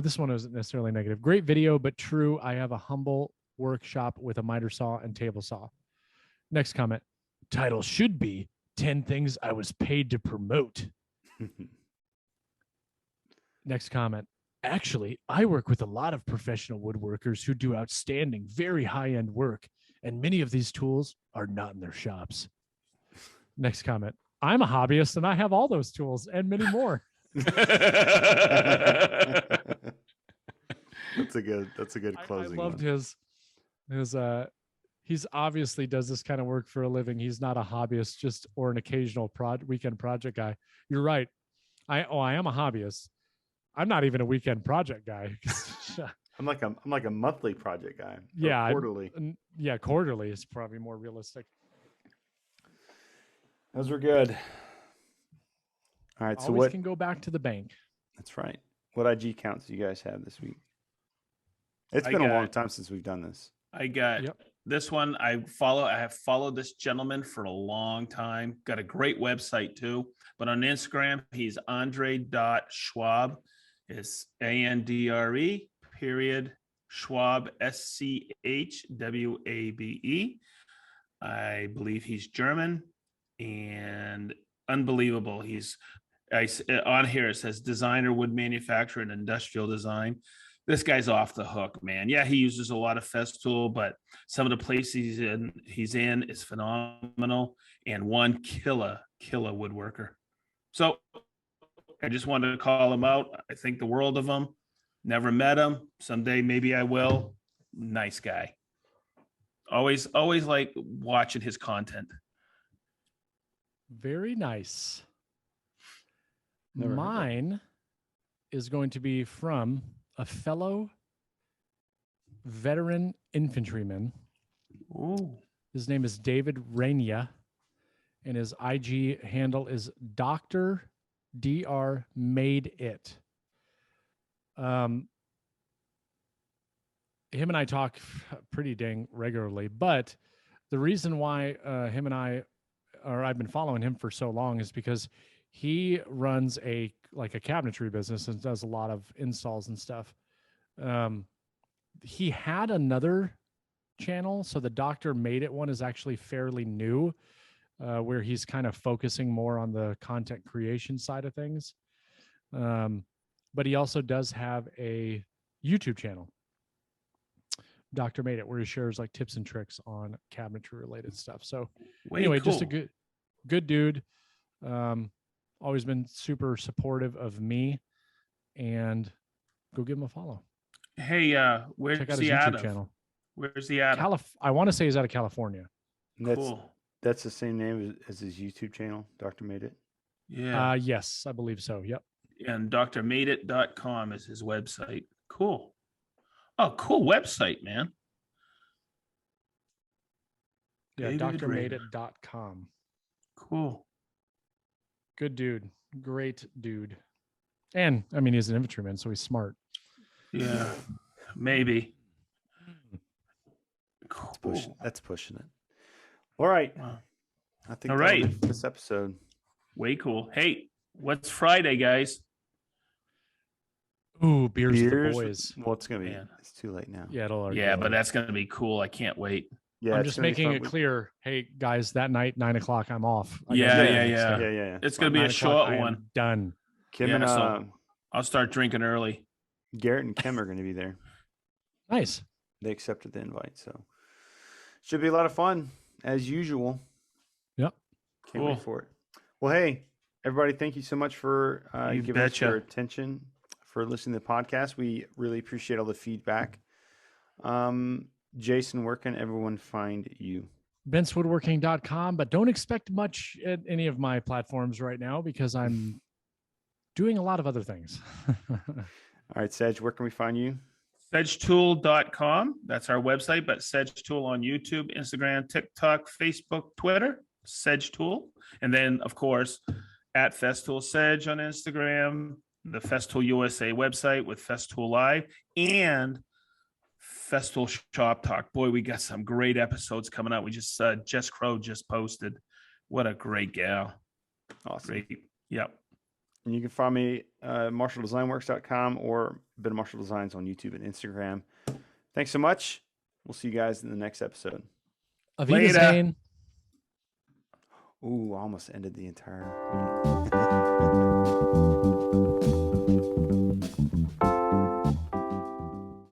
This one isn't necessarily negative. Great video, but true. I have a humble workshop with a miter saw and table saw. Next comment. Title should be 10 things I was paid to promote. Next comment. Actually, I work with a lot of professional woodworkers who do outstanding, very high-end work, and many of these tools are not in their shops. Next comment. I'm a hobbyist and I have all those tools and many more. That's a good closing. I loved one. his he's obviously does this kind of work for a living. He's not a hobbyist or an occasional weekend project guy. You're right. I am a hobbyist. I'm not even a weekend project guy. I'm like a monthly project guy. Yeah, quarterly. Quarterly is probably more realistic. Those were good. All right, so Always what can go back to the bank. That's right. What IG counts do you guys have this week? It's been a long time since we've done this. I got this one. I have followed this gentleman for a long time. Got a great website too. But on Instagram, he's Andre.Schwab. It's ANDRE period Schwab SCHWABE. I believe he's German and unbelievable. On here it says designer, wood manufacturer, and industrial design. This guy's off the hook, man. Yeah, he uses a lot of Festool, but some of the places he's in is phenomenal, and one killer woodworker. So I just wanted to call him out. I think the world of him. Never met him. Someday maybe I will. Nice guy. Always like watching his content. Very nice. Never heard of Mine is going to be from a fellow veteran infantryman. Ooh. His name is David Rania, and his IG handle is Dr. Made It. Him and I talk pretty dang regularly, but the reason why I've been following him for so long is because he runs a cabinetry business and does a lot of installs and stuff. He had another channel, so the Doctor Made It one is actually fairly new, where he's kind of focusing more on the content creation side of things. But he also does have a YouTube channel, Doctor Made It, where he shares like tips and tricks on cabinetry related stuff. So anyway, cool. just a good dude. Always been super supportive of me, and go give him a follow. Hey, where's Check out he his out YouTube of? channel. Where's he out of? I want to say he's out of California. Cool. That's the same name as his YouTube channel, Dr. Made It? Yeah. Yes, I believe so. Yep. And drmadeit.com is his website. Cool. Oh, cool website, man. Yeah, David drmadeit.com. Cool. Good dude. Great dude. And I mean, he's an infantryman, so he's smart. Yeah, maybe. Cool. That's pushing it. All right. Wow. I think All that's right. it for this episode. Way cool. Hey, what's Friday, guys? Ooh, beers with the boys. Well, it's gonna be. Man. It's too late now. Yeah, it'll already Yeah, go. but that's gonna be cool. I can't wait. Yeah, I'm it's just gonna be making fun. it clear. Hey, guys, that night, 9:00, I'm off. I Yeah, gotta do yeah, that yeah. stuff. Yeah. It's gonna be 9 a o'clock, short I am one. Done. Kim Yeah, and so I'll start drinking early. Garrett and Kim are going to be there. Nice. They accepted the invite, so should be a lot of fun as usual. Yep. Can't wait for it. Well, hey, everybody, thank you so much for You giving us betcha. your attention, for listening to the podcast. We really appreciate all the feedback. Jason, where can everyone find you? BenceWoodworking.com, but don't expect much at any of my platforms right now because I'm doing a lot of other things. All right, Sedge, where can we find you? Sedgetool.com. That's our website, but Sedge Tool on YouTube, Instagram, TikTok, Facebook, Twitter, Sedge Tool. And then, of course, at Festool Sedge on Instagram, the Festool USA website with Festool Live, and Festool Shop Talk. Boy, we got some great episodes coming out. We just Jess Crow just posted. What a great gal. Awesome. Great. Yep. And you can find me marshaldesignworks.com or Ben Marshall Designs on YouTube and Instagram. Thanks so much. We'll see you guys in the next episode. Auf Later. Wiedersehen. Ooh, I almost ended the entire.